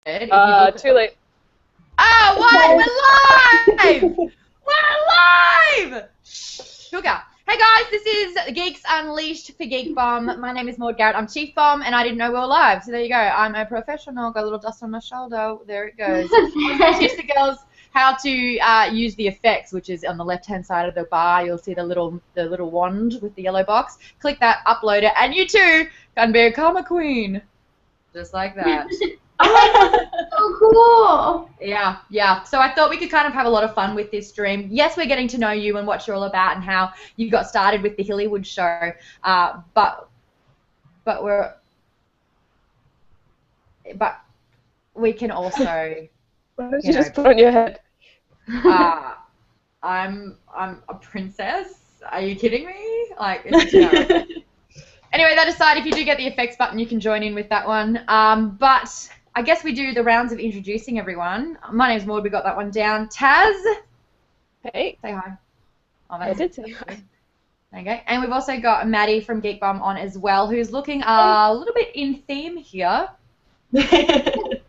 Too late. Oh, what? We're live! We're live! Sugar. Hey guys, this is Geeks Unleashed for Geek Bomb. My name is Maude, Garrett. I'm Chief Bomb, and I didn't know we were live. So there you go. I'm a professional. Got a little dust on my shoulder. There it goes. I teach the girls how to use the effects, which is on the left-hand side of the bar. You'll see the little wand with the yellow box. Click that, upload it, and you too can be a karma queen, just like that. Oh, so cool. Yeah. So I thought we could kind of have a lot of fun with this stream. Yes, we're getting to know you and what you're all about and how you got started with the Hillywood Show. But we can also. What did you just put on your head? I'm a princess. Are you kidding me? Like, it's terrible. Anyway, that aside, if you do get the effects button, you can join in with that one. But I guess we do the rounds of introducing everyone. My name's Maude. We got that one down. Taz. Hey. Say hi. Oh, I did say hi. Okay. And we've also got Maddie from Geek Bomb on as well, who's looking a little bit in theme here. But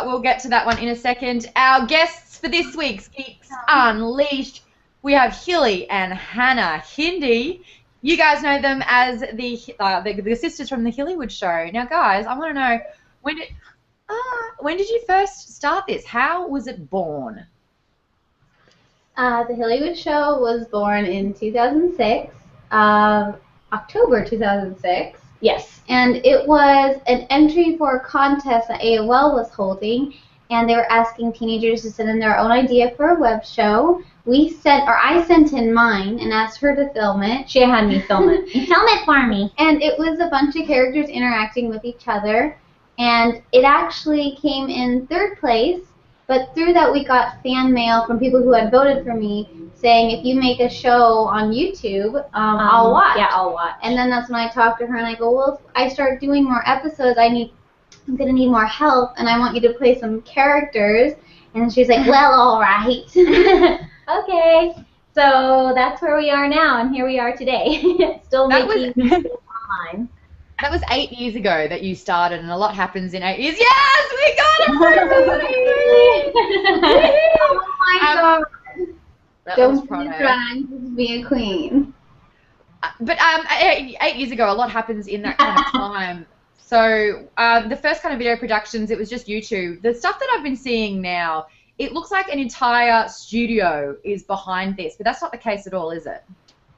we'll get to that one in a second. Our guests for this week's Geeks Unleashed, we have Hilly and Hannah Hindi. You guys know them as the sisters from the Hillywood Show. Now, guys, I want to know, when did you first start this? How was it born? The Hillywood Show was born in 2006, October 2006. Yes. And it was an entry for a contest that AOL was holding, and they were asking teenagers to send in their own idea for a web show. I sent in mine and asked her to film it. She had me film it. Film it for me. And it was a bunch of characters interacting with each other. And it actually came in third place, but through that we got fan mail from people who had voted for me saying, if you make a show on YouTube, I'll watch. Yeah, I'll watch. And then that's when I talked to her and I go, well, if I start doing more episodes, I'm going to need more help, and I want you to play some characters. And she's like, well, all right. Okay. So that's where we are now, and here we are today. Still making online. That was 8 years ago that you started, and a lot happens in 8 years. Yes, we got it! Oh my God. Don't be trying to be a queen. But 8 years ago, a lot happens in that kind of time. So the first kind of video productions, it was just YouTube. The stuff that I've been seeing now, it looks like an entire studio is behind this, but that's not the case at all, is it?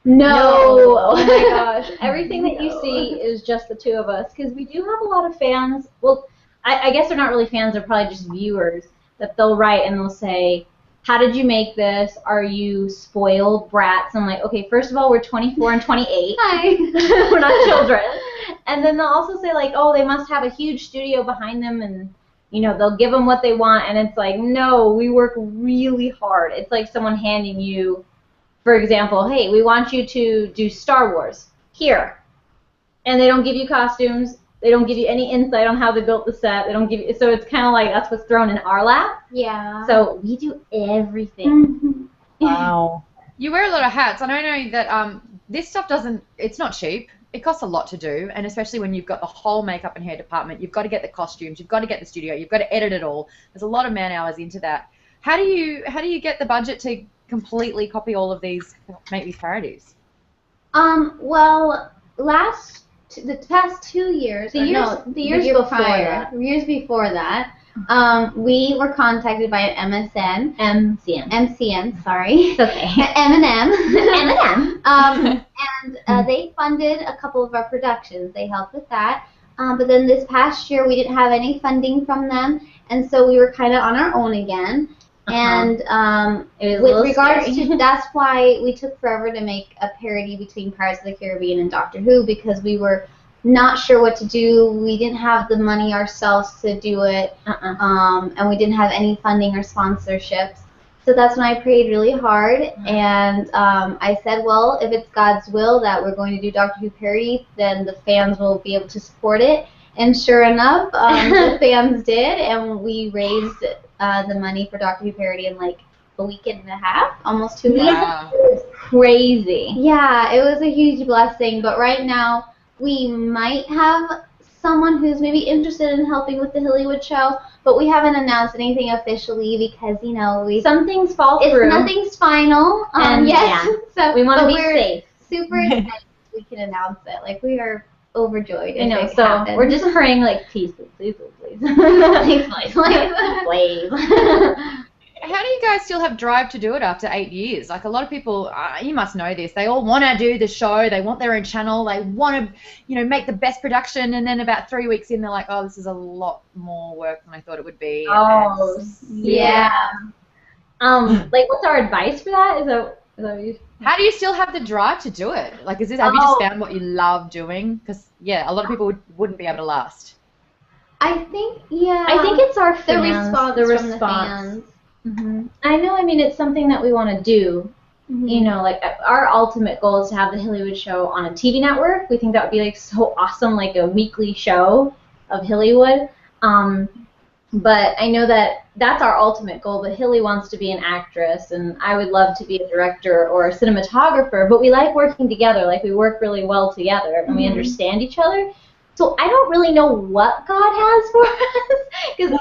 No. Oh my gosh. Everything that you see is just the two of us, because we do have a lot of fans. Well, I guess they're not really fans, they're probably just viewers, that they'll write and they'll say, how did you make this? Are you spoiled brats? I'm like, okay, first of all, we're 24 and 28. Hi. We're not children. And then they'll also say, like, oh, they must have a huge studio behind them, and, you know, they'll give them what they want. And it's like, no, we work really hard. It's like someone handing you, for example, hey, we want you to do Star Wars. Here. And they don't give you costumes. They don't give you any insight on how they built the set. They don't give you, so it's kind of like that's what's thrown in our lap. Yeah. So we do everything. Wow. You wear a lot of hats, and I know that this stuff it's not cheap. It costs a lot to do, and especially when you've got the whole makeup and hair department, you've got to get the costumes, you've got to get the studio, you've got to edit it all. There's a lot of man hours into that. How do you get the budget to completely copy all of these, make these parodies? Well, the past 2 years, the years before that, we were contacted by an MCN, sorry. It's okay. M&M. And they funded a couple of our productions. They helped with that. But then this past year, we didn't have any funding from them, and so we were kind of on our own again. And with regards to, that's why we took forever to make a parody between Pirates of the Caribbean and Doctor Who, because we were not sure what to do. We didn't have the money ourselves to do it, and we didn't have any funding or sponsorships. So that's when I prayed really hard, and I said, well, if it's God's will that we're going to do Doctor Who parody, then the fans will be able to support it. And sure enough, the fans did, and we raised the money for Doctor Who parody in like a week and a half, almost 2 weeks. Wow. It was crazy. Yeah, it was a huge blessing, but right now we might have someone who's maybe interested in helping with the Hillywood Show, but we haven't announced anything officially because, you know, some things fall through. Nothing's final. And yes. Yeah. So we want to be safe. Super excited we can announce it. Like, we are overjoyed. I know, so happens. We're just praying, like, please, please, please, please. Please. How do you guys still have drive to do it after 8 years? Like, a lot of people, you must know this, they all want to do the show, they want their own channel, they want to, you know, make the best production, and then about 3 weeks in, they're like, oh, this is a lot more work than I thought it would be. Oh, yeah. Like, what's our advice for that? Is that what you... How do you still have the drive to do it? Like, have you just found what you love doing? Because, yeah, a lot of people wouldn't be able to last. I think it's our fans. The response from the fans. Mm-hmm. I know, I mean, it's something that we want to do. Mm-hmm. You know, like, our ultimate goal is to have the Hillywood Show on a TV network. We think that would be, like, so awesome, like a weekly show of Hillywood. But I know that that's our ultimate goal, but Hilly wants to be an actress, and I would love to be a director or a cinematographer, but we like working together. Like, we work really well together, and we understand each other. So I don't really know what God has for us, because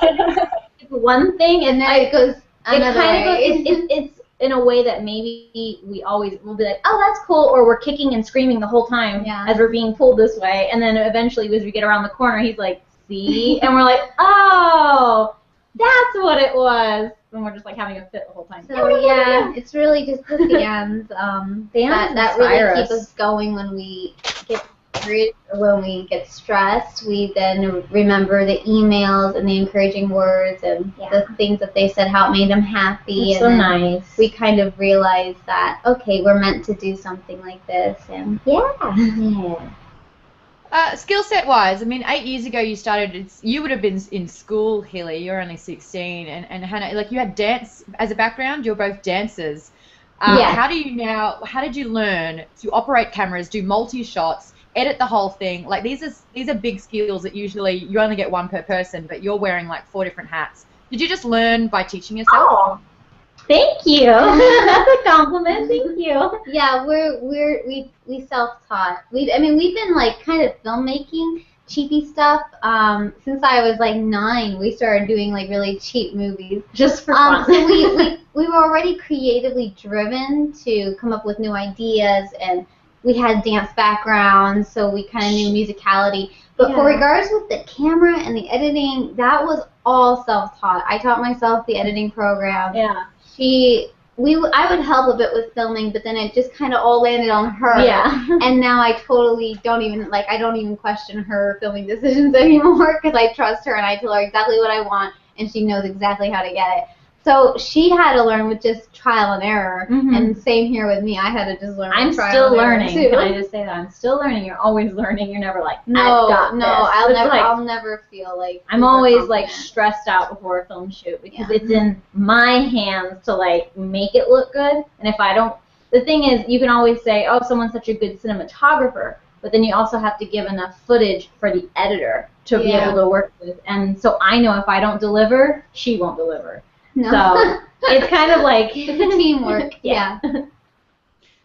it's one thing, and then it goes another way. It's in a way that maybe we always will be like, oh, that's cool, or we're kicking and screaming the whole time as we're being pulled this way, and then eventually as we get around the corner, he's like, see? And we're like, oh, that's what it was. And we're just like having a fit the whole time. So yeah, it's really just the fans that really keep us going when we get worried or when we get stressed. We then remember the emails and the encouraging words and the things that they said, how it made them happy. It's so nice. We kind of realize that, okay, we're meant to do something like this. And yeah. Skill set wise, I mean, 8 years ago you started. You would have been in school, Hilly. You're only 16, and Hannah, like, you had dance as a background. You're both dancers. How did you learn to operate cameras, do multi-shots, edit the whole thing? Like, these are big skills that usually you only get one per person, but you're wearing like 4 different hats. Did you just learn by teaching yourself? Oh, thank you. That's a compliment. Thank you. Yeah, we self-taught. We've been like kind of filmmaking cheapy stuff since I was like 9. We started doing like really cheap movies just for fun. So we were already creatively driven to come up with new ideas, and we had dance backgrounds, so we kind of knew musicality. But for regards with the camera and the editing, that was all self-taught. I taught myself the editing program. Yeah. I would help a bit with filming, but then it just kind of all landed on her. Yeah. And now I totally don't even question her filming decisions anymore, because I trust her and I tell her exactly what I want, and she knows exactly how to get it. So she had to learn with just trial and error, and same here with me. I had to just learn. I'm still learning. Can I just say that I'm still learning? You're always learning. You're never like, I'll never feel like I'm always like stressed out before a film shoot, because it's in my hands to like make it look good. And if I don't, the thing is, you can always say, oh, someone's such a good cinematographer, but then you also have to give enough footage for the editor to be able to work with. And so I know if I don't deliver, she won't deliver. No. So it's kind of like it's a teamwork. Yeah.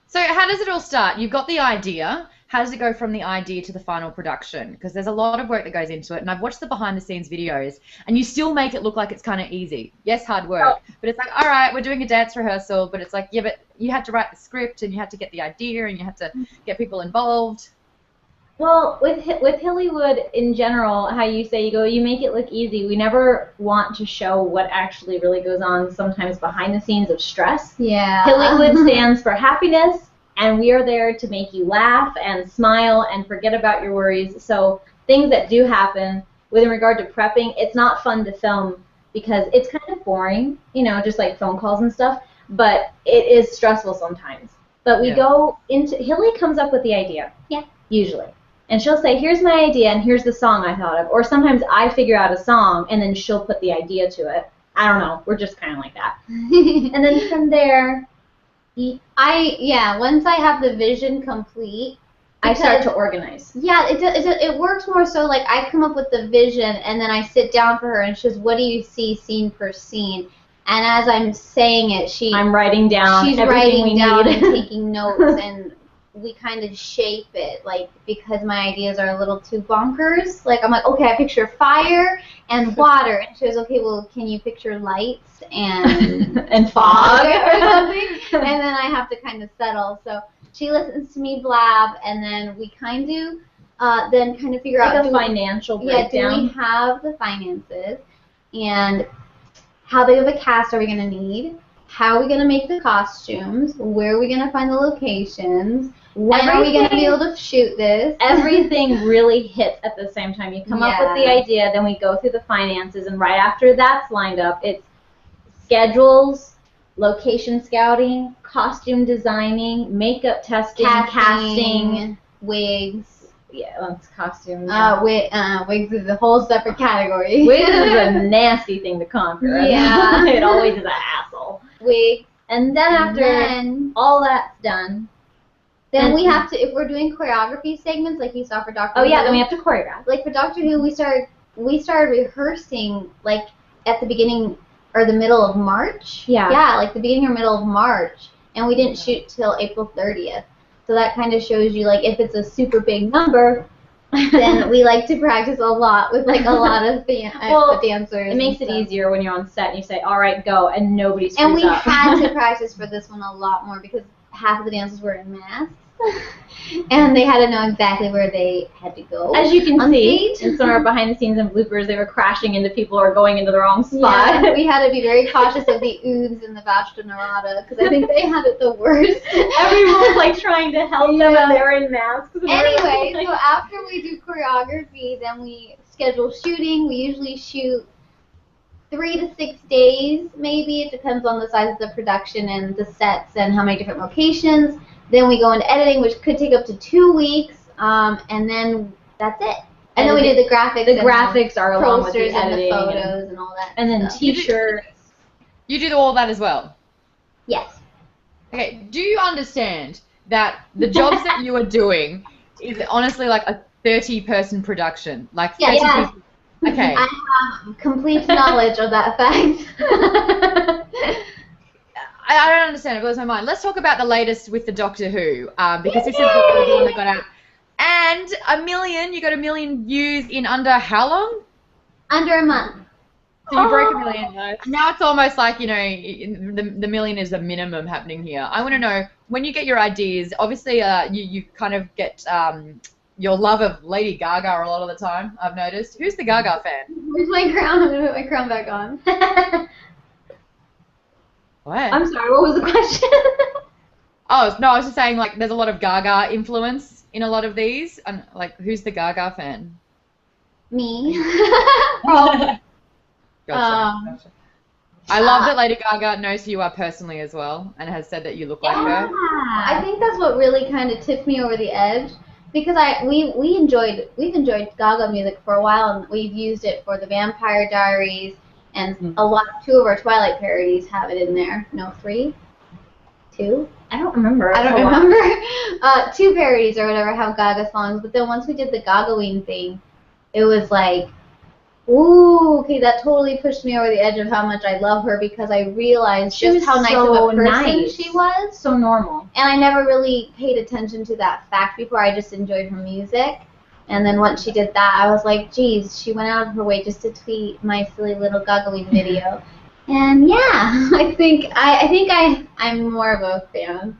So how does it all start? You've got the idea. How does it go from the idea to the final production? Because there's a lot of work that goes into it, and I've watched the behind-the-scenes videos, and you still make it look like it's kind of easy. Yes, hard work, but it's like, all right, we're doing a dance rehearsal, but it's like, yeah, but you had to write the script, and you had to get the idea, and you had to get people involved. Well, with Hillywood in general, how you say you make it look easy. We never want to show what actually really goes on sometimes behind the scenes of stress. Yeah. Hillywood stands for happiness, and we are there to make you laugh and smile and forget about your worries. So things that do happen with regard to prepping, it's not fun to film because it's kind of boring, just like phone calls and stuff, but it is stressful sometimes. But we go into, Hilly comes up with the idea. Yeah. Usually. And she'll say, here's my idea, and here's the song I thought of. Or sometimes I figure out a song, and then she'll put the idea to it. I don't know. We're just kind of like that. And then from there, once I have the vision complete, I start to organize. Yeah, it works more so like I come up with the vision, and then I sit down for her, and she says, what do you see scene per scene? And as I'm saying it, I'm writing down she's everything writing down we need. and taking notes and we kind of shape it, like, because my ideas are a little too bonkers. Like, I'm like, okay, I picture fire and water. And she goes, okay, well, can you picture lights and and fog or something? And then I have to kind of settle. So she listens to me blab, and then we kind of then kind of figure like out a financial do breakdown. we have the finances, and how big of a cast are we going to need? How are we going to make the costumes? Where are we going to find the locations? When are we going to be able to shoot this? Everything really hits at the same time. You come up with the idea, then we go through the finances, and right after that's lined up, it's schedules, location scouting, costume designing, makeup testing, casting, wigs. Yeah, that's costumes. Wigs is a whole separate category. Wigs is a nasty thing to conquer. Yeah. It always is an asshole. Wigs. And then after all that's done, then we have to, if we're doing choreography segments like you saw for Doctor Who. Oh yeah, then we have to choreograph. Like for Doctor Who, we started rehearsing like at the beginning or the middle of March. Yeah. Yeah, like the beginning or middle of March, and we didn't shoot till April 30th. So that kind of shows you, like, if it's a super big number, then we like to practice a lot with, like, a lot of dancers. It makes it easier when you're on set and you say, all right, go, and nobody screws up. And we up. had to practice for this one a lot more because half of the dancers were in masks. And they had to know exactly where they had to go. As you can see, stage. in some of our behind the scenes and bloopers, they were crashing into people or going into the wrong spot. Yeah, we had to be very cautious of the oods and the Vashta Narada because I think they had it the worst. Everyone was like trying to help them and they were in masks. Anyway, so after we do choreography, then we schedule shooting. We usually shoot 3 to 6 days, maybe. It depends on the size of the production and the sets and how many different locations. Then we go into editing, which could take up to 2 weeks, and then that's it. And then we do the graphics. The graphics are along with the posters and editing the photos and all that. and then stuff. T-shirts. You do all that as well? Yes. Okay, do you understand that the jobs that you are doing is honestly like a 30-person production? Like 30 people. Okay. I have complete knowledge of that fact. I don't understand. It blows my mind. Let's talk about the latest with the Doctor Who, because this is the one that got out. And you got 1 million views in under how long? Under a month. So you broke 1 million. Nice. Now it's almost like, you know, the million is the minimum happening here. I want to know, when you get your ideas, obviously you kind of get your love of Lady Gaga a lot of the time, I've noticed. Who's the Gaga fan? Where's my crown? I'm going to put my crown back on. What? I'm sorry, what was the question? Oh, no, I was just saying, like, there's a lot of Gaga influence in a lot of these. And, like, who's the Gaga fan? Me. Gotcha. Gotcha. I love that Lady Gaga knows who you are personally as well and has said that you look like her. I think that's what really kind of tipped me over the edge because we've enjoyed Gaga music for a while, and we've used it for the Vampire Diaries. And two of our Twilight parodies have it in there. No, 3? 2? I don't remember. I don't remember. 2 parodies or whatever have Gaga songs. But then once we did the Gagaween thing, it was like, ooh, okay, that totally pushed me over the edge of how much I love her because I realized just how nice of a person she was. So normal. And I never really paid attention to that fact before. I just enjoyed her music. And then once she did that, I was like, geez, she went out of her way just to tweet my silly little Gagaween video. And yeah, I think I'm more of a fan.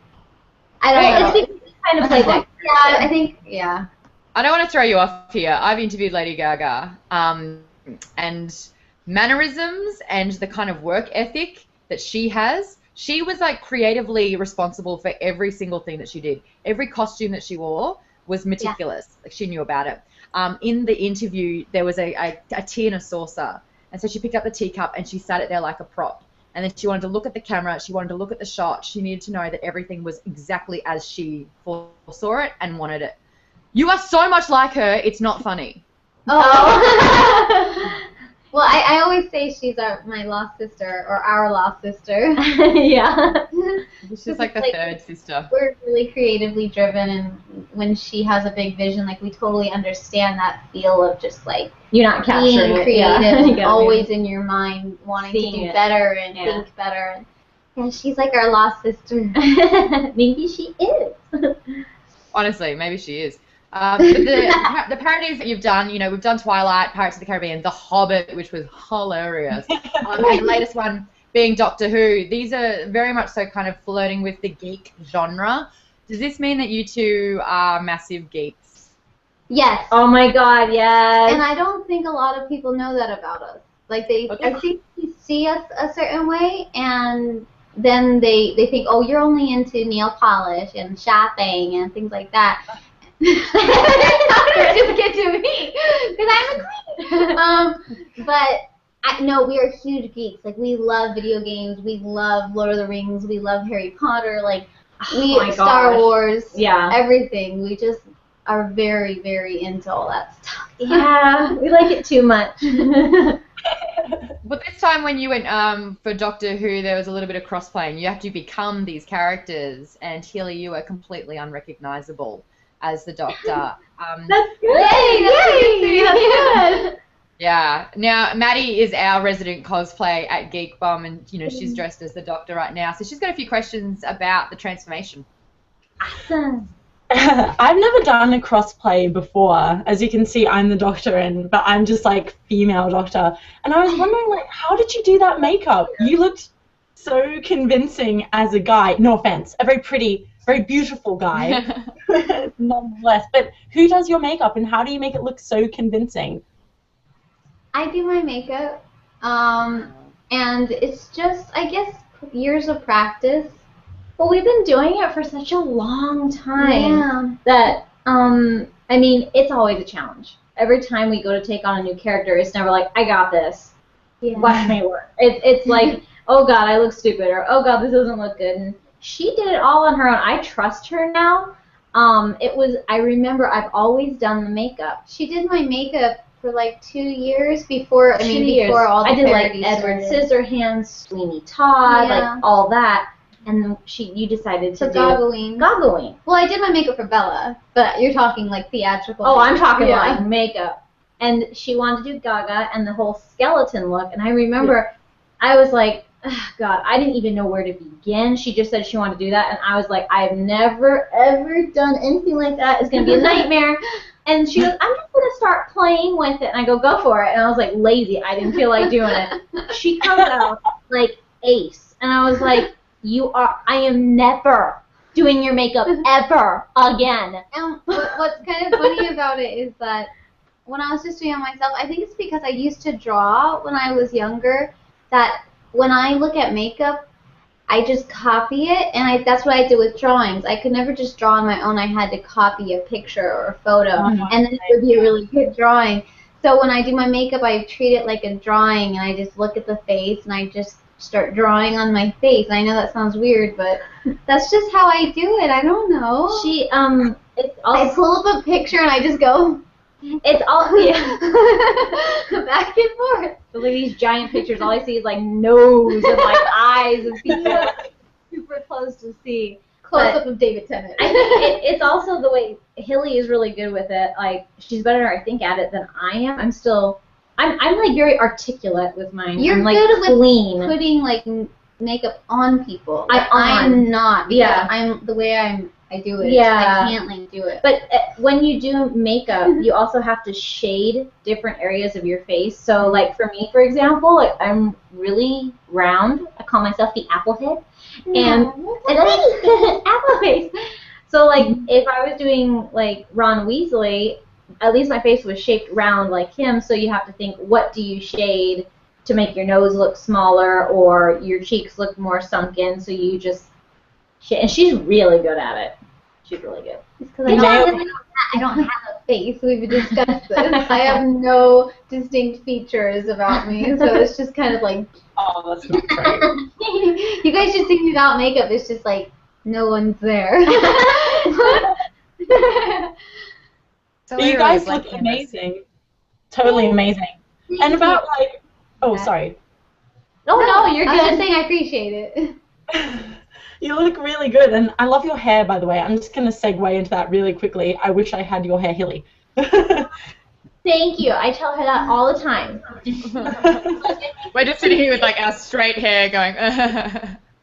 I don't know. It's because you kind of play that. Yeah, I think, yeah. I don't want to throw you off here. I've interviewed Lady Gaga, and mannerisms and the kind of work ethic that she has, she was like creatively responsible for every single thing that she did. Every costume that she wore was meticulous. Yeah. Like she knew about it. In the interview, there was a tea in a saucer. And so she picked up the teacup and she sat it there like a prop. And then she wanted to look at the camera. She wanted to look at the shot. She needed to know that everything was exactly as she foresaw it and wanted it. You are so much like her, it's not funny. Oh. Well, I always say she's my lost sister or our lost sister. Yeah. She's like the third sister. We're really creatively driven, and when she has a big vision, like we totally understand that feel of just like you're not capturing being creative, always in your mind, wanting to do better and think better. And she's like our lost sister. Maybe she is. Honestly, maybe she is. But the parodies that you've done, you know, we've done Twilight, Pirates of the Caribbean, The Hobbit, which was hilarious, and the latest one being Doctor Who. These are very much so kind of flirting with the geek genre. Does this mean that you two are massive geeks? Yes. Oh my God, yes. And I don't think a lot of people know that about us. Like I think they see us a certain way, and then they think, oh, you're only into nail polish and shopping and things like that. Just get to me, because I'm a queen. But no, we are huge geeks. Like, we love video games, we love Lord of the Rings, we love Harry Potter, like Star Wars, everything. We just are very, very into all that stuff. Yeah, we like it too much. But this time when you went for Doctor Who, there was a little bit of cross-playing. You have to become these characters, and Hilly, you are completely unrecognizable as the Doctor. That's good. Yay! That's good. Yeah. Now, Maddie is our resident cosplay at Geek Bomb, and you know she's dressed as the Doctor right now. So she's got a few questions about the transformation. Awesome. I've never done a crossplay before. As you can see, I'm the Doctor, but I'm just like female Doctor. And I was wondering, like, how did you do that makeup? You looked so convincing as a guy. No offense, a very pretty, very beautiful guy, nonetheless. But who does your makeup, and how do you make it look so convincing? I do my makeup, and it's just, I guess, years of practice. Well, we've been doing it for such a long time that, I mean, it's always a challenge. Every time we go to take on a new character, it's never like, I got this. Watch me work. It's like, oh, God, I look stupid, or, oh, God, this doesn't look good. And she did it all on her own. I trust her now. I remember I've always done the makeup. She did my makeup for like 2 years before, before all the I did, like, parodies Edward started. Scissorhands, Sweeney Todd, like, all that. And then you decided to do goggling. Well, I did my makeup for Bella, but you're talking like theatrical. Oh, I'm talking like makeup. And she wanted to do Gaga and the whole skeleton look. And I remember I was like, oh, God, I didn't even know where to begin. She just said she wanted to do that. And I was like, I've never, ever done anything like that. It's going to be a nightmare. And she goes, I'm just going to start playing with it. And I go for it. And I was like, lazy. I didn't feel like doing it. She comes out like ace. And I was like, I am never doing your makeup ever again. And what's kind of funny about it is that when I was just doing it myself, I think it's because I used to draw when I was younger, that when I look at makeup, I just copy it, and that's what I did with drawings. I could never just draw on my own. I had to copy a picture or a photo, and then it would be a really good drawing. So when I do my makeup, I treat it like a drawing, and I just look at the face, and I just start drawing on my face. I know that sounds weird, but that's just how I do it. I don't know. I pull up a picture and I just go. It's all back and forth. So like these giant pictures, all I see is like nose and like eyes of people super close to see. Close up of David Tennant. I think it's also the way Hilly is really good with it. Like, she's better, I think, at it than I am. I'm like very articulate with mine. You're I'm, like, good clean. with putting like makeup on people. I'm not. I'm the way I do it. Yeah. I can't like do it. But when you do makeup, you also have to shade different areas of your face. So like for me, for example, like I'm really round. I call myself the apple head. And apple face. So like if I was doing like Ron Weasley, at least my face was shaped round like him, so you have to think, what do you shade to make your nose look smaller or your cheeks look more sunken, so you just shade. And she's really good at it. She's really good. It's because I don't have a face. We've discussed this. I have no distinct features about me, so it's just kind of like... Oh, that's not right. You guys just think without makeup, it's just like, no one's there. So you guys look amazing. Totally amazing. And about like, sorry. No, you're good. I was just saying I appreciate it. You look really good, and I love your hair, by the way. I'm just going to segue into that really quickly. I wish I had your hair, Hilly. Thank you. I tell her that all the time. We're just sitting here with like our straight hair going.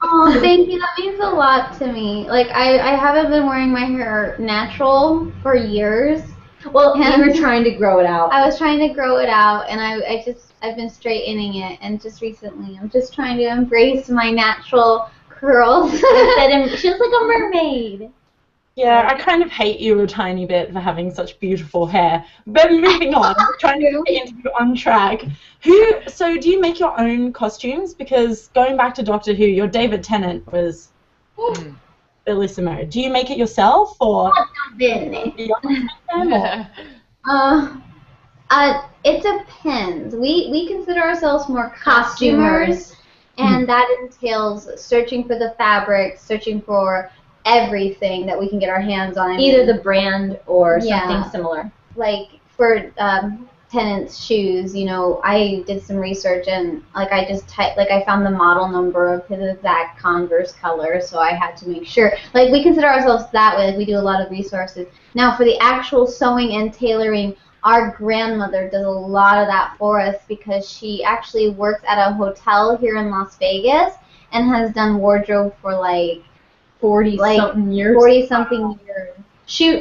Oh, thank you. That means a lot to me. Like, I haven't been wearing my hair natural for years. Well, And you were trying to grow it out. I was trying to grow it out, and I've been straightening it, and just recently I'm just trying to embrace my natural curls. She looks like a mermaid. Yeah, I kind of hate you a tiny bit for having such beautiful hair. But moving on, trying to get into on track. So do you make your own costumes? Because going back to Doctor Who, your David Tennant was bellissimo. Do you make it yourself, or? It depends. We consider ourselves more costumers, and that entails searching for the fabrics, searching for everything that we can get our hands on. Either the brand or something similar. Like for Tennant's shoes, you know, I did some research and I found the model number of his exact Converse color, so I had to make sure. Like, we consider ourselves that way. Like, we do a lot of resources. Now, for the actual sewing and tailoring, our grandmother does a lot of that for us because she actually works at a hotel here in Las Vegas and has done wardrobe for like 40-something years. 40-something years. She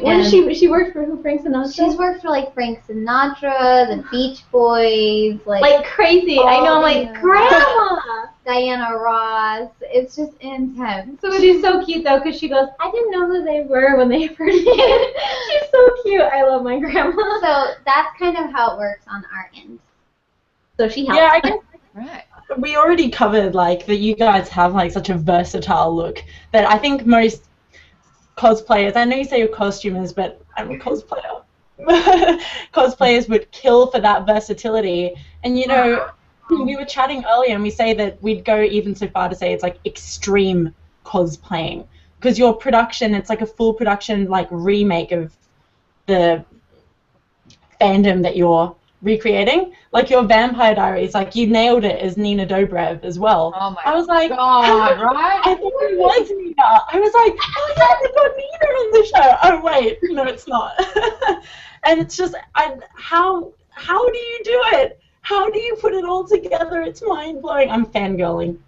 worked for who? Frank Sinatra? She's worked for like Frank Sinatra, the Beach Boys, like crazy. I know, I'm like, Grandma! Diana Ross. It's just intense. So she's so cute though, because she goes, I didn't know who they were when they first came. She's so cute. I love my grandma. So that's kind of how it works on our end. So she helps. Yeah, I guess Right. we already covered like that you guys have like such a versatile look that I think most cosplayers, I know you say you're costumers, but I'm a cosplayer. Cosplayers would kill for that versatility. And you know, we were chatting earlier and we say that we'd go even so far to say it's like extreme cosplaying. Because your production, it's like a full production like remake of the fandom that you're recreating. Like your Vampire Diaries, like you nailed it as Nina Dobrev as well. Oh my I was like, God, right? I thought it was Nina. I was like, oh yeah, they've got Nina on the show. Oh wait, no, it's not. And it's just, how do you do it? How do you put it all together? It's mind blowing. I'm fangirling.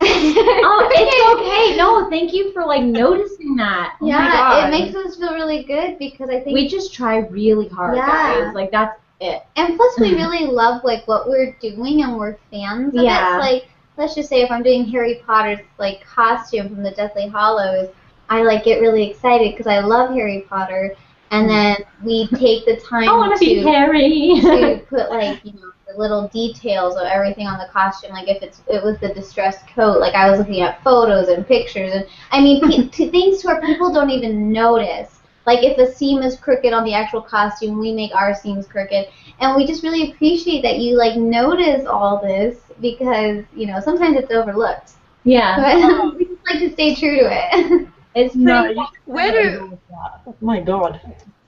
Oh, it's okay. No, thank you for like noticing that. Oh my Yeah, God. it makes us feel really good because I think We just try really hard, guys. Like that's it. And plus, we really love like what we're doing, and we're fans of Yeah. it. Like, let's just say if I'm doing Harry Potter's like costume from the Deathly Hallows, I like get really excited because I love Harry Potter, and then we take the time I want to be Harry. to put like the little details of everything on the costume. Like if it was the distressed coat, like I was looking at photos and pictures, and I mean to things where people don't even notice. Like if a seam is crooked on the actual costume, we make our seams crooked, and we just really appreciate that you like notice all this because sometimes it's overlooked. Yeah. But we just like to stay true to it. It's pretty Oh my God.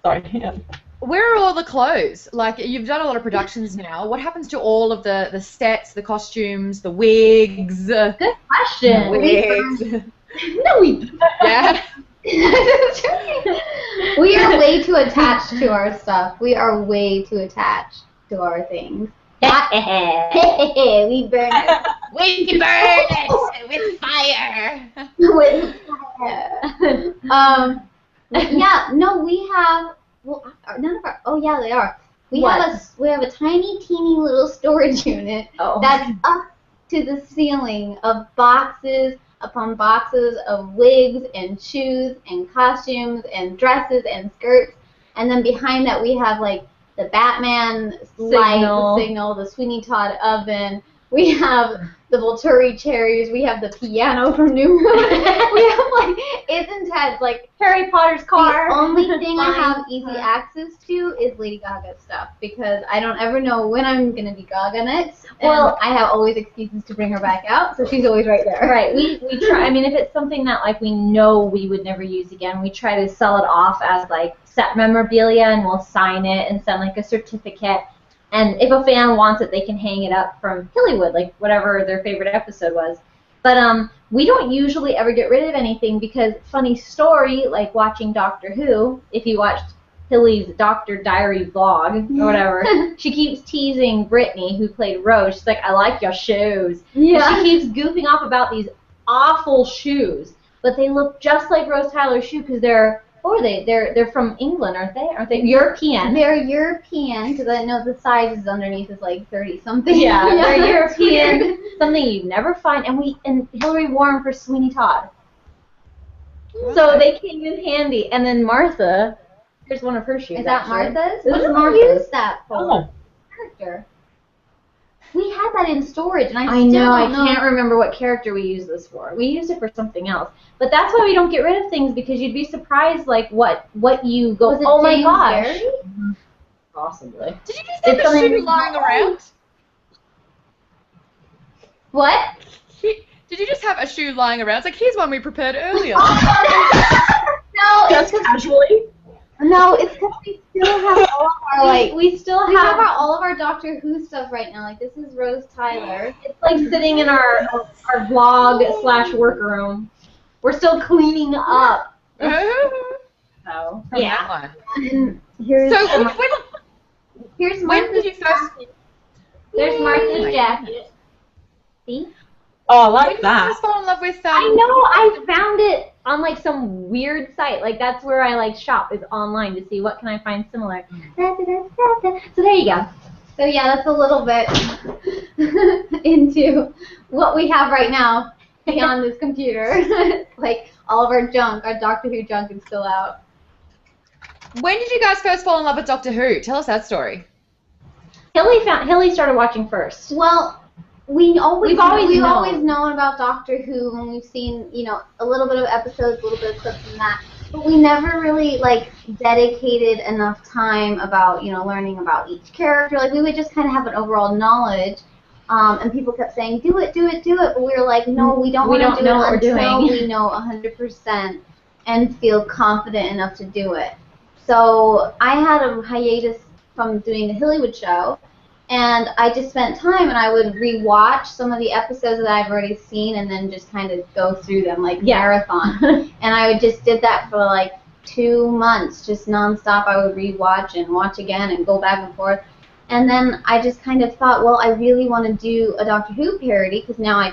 Sorry. Yeah. Where are all the clothes? Like, you've done a lot of productions now. What happens to all of the sets, the costumes, the wigs? good question. Wigs. No, we Yeah. We are way too attached to our stuff. We are way too attached to our things. We burn it We burn it with fire. with fire. Yeah, no, we have. Well, none of our. Oh yeah, they are. We have a tiny, teeny little storage unit that's up to the ceiling of boxes upon boxes of wigs and shoes and costumes and dresses and skirts, and then behind that we have like the Batman light, the signal, the Sweeney Todd oven. We have the Volturi cherries. We have the piano from New Moon. We have like it's intense. Like Harry Potter's car. the only thing I have easy access to is Lady Gaga stuff because I don't ever know when I'm gonna be Gaga next. Well, I have always excuses to bring her back out, so she's always right there. Right. We try. I mean, if it's something that like we know we would never use again, we try to sell it off as like set memorabilia, and we'll sign it and send like a certificate. And if a fan wants it, they can hang it up from Hillywood, like whatever their favorite episode was. But we don't usually ever get rid of anything because, funny story, like watching Doctor Who, if you watched Hilly's Doctor Diary vlog or whatever, she keeps teasing Brittany, who played Rose. She's like, I like your shoes. Yeah. And she keeps goofing off about these awful shoes, but they look just like Rose Tyler's shoe because they're they're from England, aren't they? Aren't they European? They're European because I know the sizes underneath is like 30 something. Yeah, they're European. Something you'd never find, and Hillary wore them for Sweeney Todd. So they came in handy. And then Martha, here's one of her shoes. Is that actually. Martha's? This What is did we Martha's. use that for? Oh. Character. We had that in storage, and I I still know, I don't know. can't remember what character we used this for. We used it for something else. But that's why we don't get rid of things, because you'd be surprised, like, what you go, Was it oh my James gosh. Garrett? Possibly. Did you just have It's a shoe something- lying around? What? Did you just have a shoe lying around? It's like, here's one we prepared earlier. No, it's Just casually. because we still have all of our like we still we have have, all of our Doctor Who stuff right now. Like this is Rose Tyler. it's like sitting in our vlog / workroom. We're still cleaning up. So, yeah. And here's So here's when Martha's did you first? There's Martha's jacket. See? Oh, I When like did you that. first fall in love with? I know, I found it on like some weird site. Like that's where I like shop, is online, to see what can I find similar. So there you go. So yeah, that's a little bit into what we have right now beyond this computer. Like all of our junk, our Doctor Who junk is still out. When did you guys first fall in love with Doctor Who? Tell us that story. Hilly started watching first. Well, we've always known. known about Doctor Who when we've seen, a little bit of episodes, a little bit of clips from that. But we never really dedicated enough time about, learning about each character. Like we would just kind of have an overall knowledge. And people kept saying, do it, do it, do it. But we were like, no, we don't want to do know what it we're until doing. we know 100% and feel confident enough to do it. So I had a hiatus from doing the Hillywood Show. And I just spent time, and I would rewatch some of the episodes that I've already seen, and then just kind of go through them marathon. And I would just did that for 2 months, just nonstop. I would rewatch and watch again and go back and forth. And then I just kind of thought, well, I really want to do a Doctor Who parody, because now I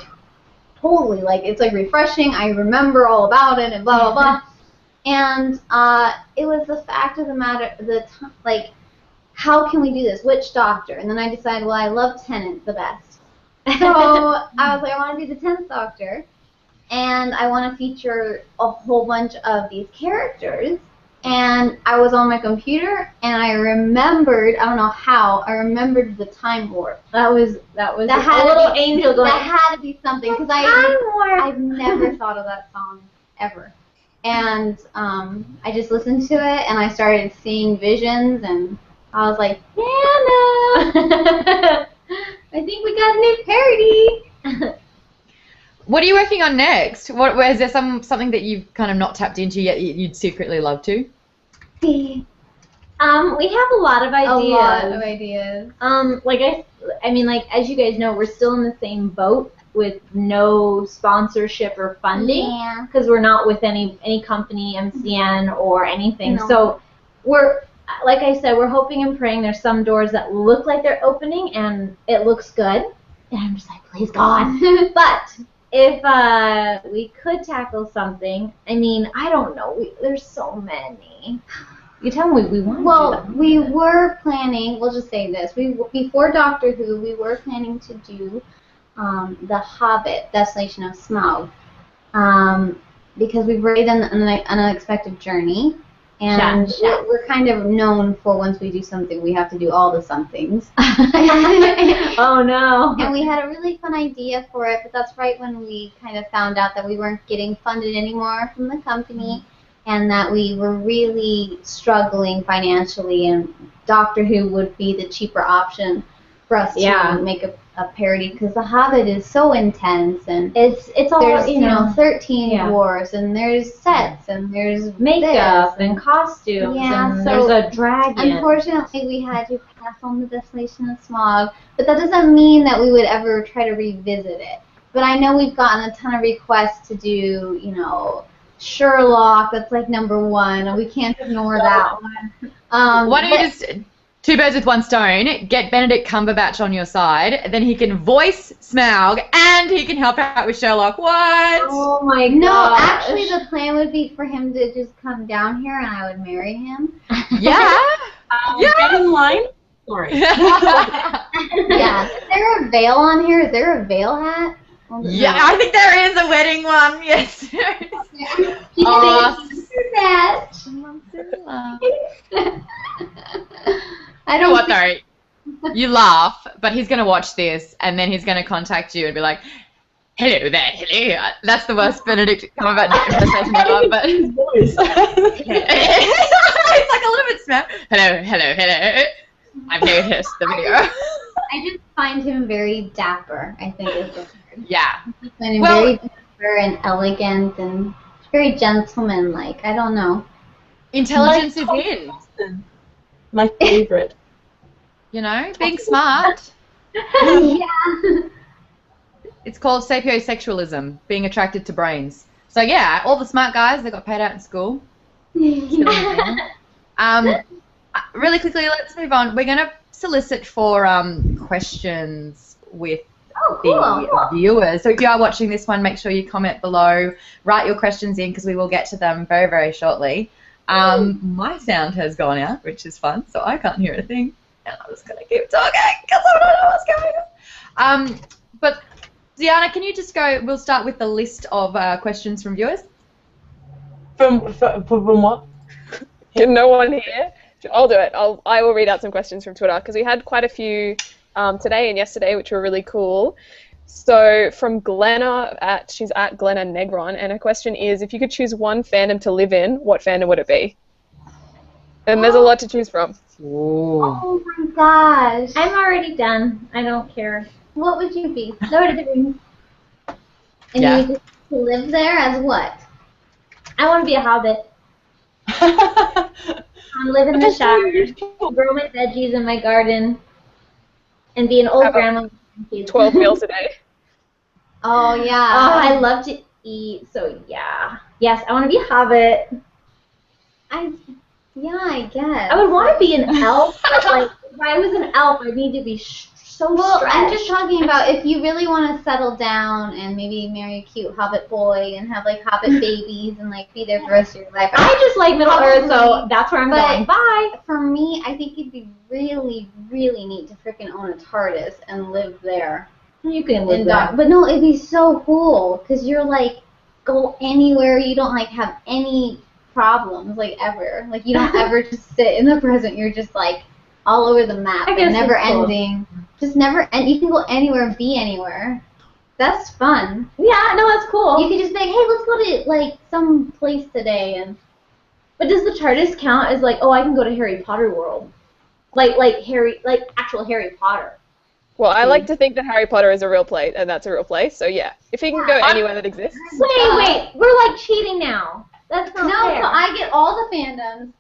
totally it's refreshing. I remember all about it and blah blah blah. And it was the fact of the matter, how can we do this? Which Doctor? And then I decided, well, I love Tennant the best. So I was like, I want to do the 10th Doctor, and I want to feature a whole bunch of these characters. And I was on my computer, and I remembered, I don't know how, I remembered the Time Warp. That was That a had to little be- angel going, That had to be something, because I've never thought of that song ever. And I just listened to it, and I started seeing visions, and I was like, Nana, I think we got a new parody. What are you working on next? Is there something that you've kind of not tapped into yet you'd secretly love to? We have a lot of ideas. A lot of ideas. As you guys know, we're still in the same boat with no sponsorship or funding, Yeah. because we're not with any company, MCN or anything. No. So we're, like I said, we're hoping and praying there's some doors that look like they're opening and it looks good. And I'm just like, please God. But if we could tackle something, I don't know. There's so many. You tell me we want to do Well, them. we were planning, we'll just say this, before Doctor Who, we were planning to do the Hobbit, Desolation of Smaug, because we've already done an unexpected journey, and Yeah. we're kind of known for once we do something, we have to do all the somethings. Oh no. And we had a really fun idea for it, but that's right when we kind of found out that we weren't getting funded anymore from the company, and that we were really struggling financially, and Doctor Who would be the cheaper option for us to make a parody, because The Hobbit is so intense, and It's all, there's 13 Yeah. dwarves, and there's sets, and there's makeup this, and costumes, Yeah, and so there's a dragon. Unfortunately, we had to pass on the Desolation of Smaug, but that doesn't mean that we would ever try to revisit it. But I know we've gotten a ton of requests to do, Sherlock, that's #1, and we can't ignore that one. Why don't you just two birds with one stone. Get Benedict Cumberbatch on your side. Then he can voice Smaug, and he can help out with Sherlock. What? Oh my god. No, actually, the plan would be for him to just come down here and I would marry him. Yeah. Get in line. Sorry. Yeah. Is there a veil on here? Is there a veil hat? Yeah, I think there is a wedding one. Yes. That. I You know don't what though? You laugh, but he's gonna watch this, and then he's gonna contact you and be like, "Hello there, Hilly." That's the worst Benedict Cumberbatch impersonation ever, but it's like a little bit smart. Hello. I've noticed the video. I just find him very dapper, I think is the word. Yeah. I find him very dapper and elegant and very gentleman-like. I don't know. Intelligence is in. My favorite. You know, being smart. Yeah. It's called sapiosexualism, being attracted to brains. So yeah, all the smart guys that got paid out in school. Really quickly, let's move on. We're gonna solicit for questions with the viewers. So if you are watching this one, make sure you comment below, write your questions in because we will get to them very, very shortly. My sound has gone out, which is fun, so I can't hear a thing. And I'm just going to keep talking because I don't know what's going on. But Diana, can you just go, we'll start with the list of questions from viewers. From what? No one here. I'll do it. I will read out some questions from Twitter because we had quite a few today and yesterday, which were really cool. So from Glenna, she's at Glenna Negron, and her question is, if you could choose one fandom to live in, what fandom would it be? And there's a lot to choose from. Oh my gosh. I'm already done. I don't care. What would you be? Lord of the Rings. And Yeah. you just live there as what? I want to be a hobbit. I live in the shire, grow my veggies in my garden, and be an old grandma with kids. 12 meals a day. Oh, yeah. Oh, I love to eat, so yeah. Yes, I want to be a hobbit. Yeah, I guess. I would want to be an elf, but like, if I was an elf, I'd need to be so Well, stretched. I'm just talking about if you really want to settle down and maybe marry a cute hobbit boy and have like hobbit babies and like be there for the rest of your life. I just like Middle Earth, so Probably, that's where I'm but- going. Bye. For me, I think it'd be really, really neat to freaking own a TARDIS and live there. You can live And there. but no, it'd be so cool because you're like go anywhere. You don't like have any problems like ever. Like you don't ever just sit in the present. You're just like all over the map I guess and never it's cool. ending. Just never, and you can go anywhere and be anywhere. That's fun. Yeah, no, that's cool. You could just be like, hey, let's go to like some place today, and But does the TARDIS count as like, oh, I can go to Harry Potter world, like actual Harry Potter? Well, I like to think that Harry Potter is a real place, and that's a real place. So yeah, if he can go anywhere that exists. Wait, we're like cheating now. That's not no, fair. so I get all the fandoms.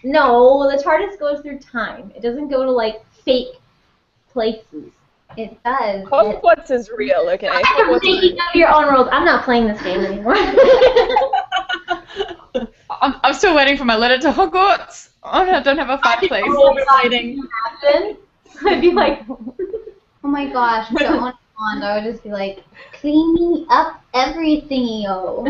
No, the TARDIS goes through time. It doesn't go to like fake places. It does. Hogwarts is real, okay? I'm Hogwarts is making up your own rules. I'm not playing this game anymore. I'm still waiting for my letter to Hogwarts. Oh no, I don't have a fireplace. Exciting. I'd be like, Oh my gosh, if I owned a wand, I would just be like, cleaning up everything, yo.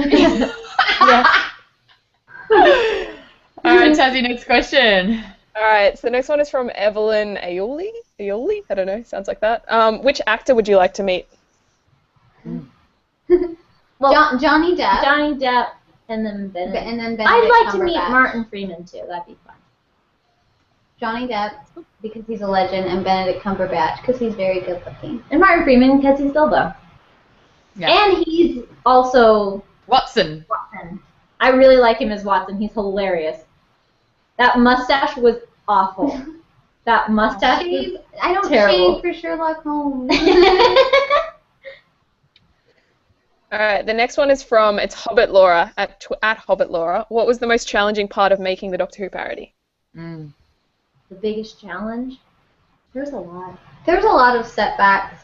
Alright, Tazzy, next question. Alright, so the next one is from Evelyn Aioli? Aioli? I don't know, sounds like that. Which actor would you like to meet? well, Johnny Depp. Johnny Depp and then Benedict. And then Benedict I'd like to meet Cumberbatch. Martin Freeman too. That'd be fun. Johnny Depp, because he's a legend, and Benedict Cumberbatch, because he's very good looking. And Martin Freeman because he's Bilbo. Yeah. And he's also Watson. Watson. I really like him as Watson. He's hilarious. That mustache was awful. That mustache was I don't terrible. shave for Sherlock Holmes. Alright, the next one is from, it's Hobbit Laura, at Hobbit Laura. What was the most challenging part of making the Doctor Who parody? Mm. the biggest challenge. There's a lot. There's a lot of setbacks.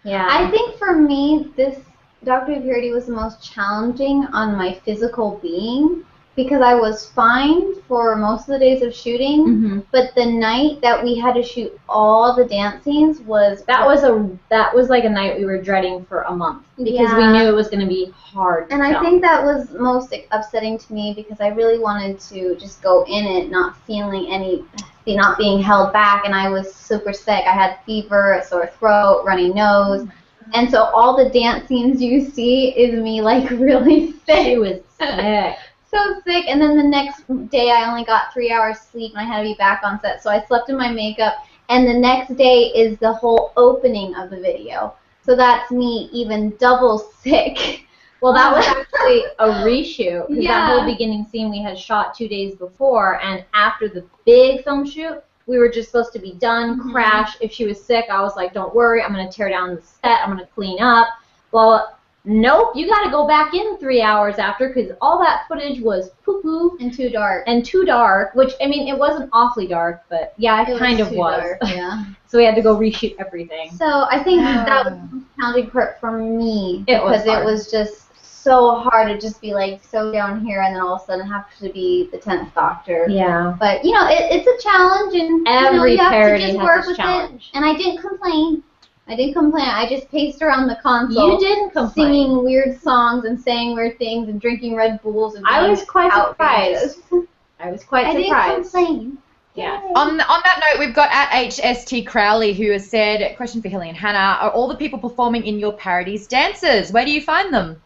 Yeah. I think for me, this Doctor Who parody was the most challenging on my physical being because I was fine for most of the days of shooting, Mm-hmm. but the night that we had to shoot all the dance scenes was That was like a night we were dreading for a month because we Yeah. knew it was going to be hard to And I film. think that was most upsetting to me because I really wanted to just go in it, not being held back, and I was super sick. I had fever, a sore throat, runny nose, and so all the dance scenes you see is me like really sick. She was sick. So sick, and then the next day I only got 3 hours sleep and I had to be back on set, so I slept in my makeup, and the next day is the whole opening of the video. So that's me even double sick. Well, that was actually a reshoot. 'Cause Yeah. That whole beginning scene we had shot 2 days before, and after the big film shoot, we were just supposed to be done, Mhm. crash. If she was sick, I was like, don't worry, I'm going to tear down the set, I'm going to clean up. Well, nope, you got to go back in 3 hours after because all that footage was poo-poo And too dark. and too dark, which, I mean, it wasn't awfully dark, but yeah, it kind of too was. dark, yeah. So we had to go reshoot everything. So I think that was the challenging part for me It was because hard. it was just so hard to just be like so down here and then all of a sudden have to be the 10th Doctor. Yeah. But you know, it's a challenge, and Every you have parody to just has work its with challenge. it. And I didn't complain. I just paced around the console. You didn't complain. Singing weird songs and saying weird things and drinking Red Bulls and I being was quite outrageous. surprised. I was quite I didn't surprised. complain. Yeah. On that note, we've got at HST Crowley who has said, question for Hilly and Hannah, are all the people performing in your parodies dancers? Where do you find them?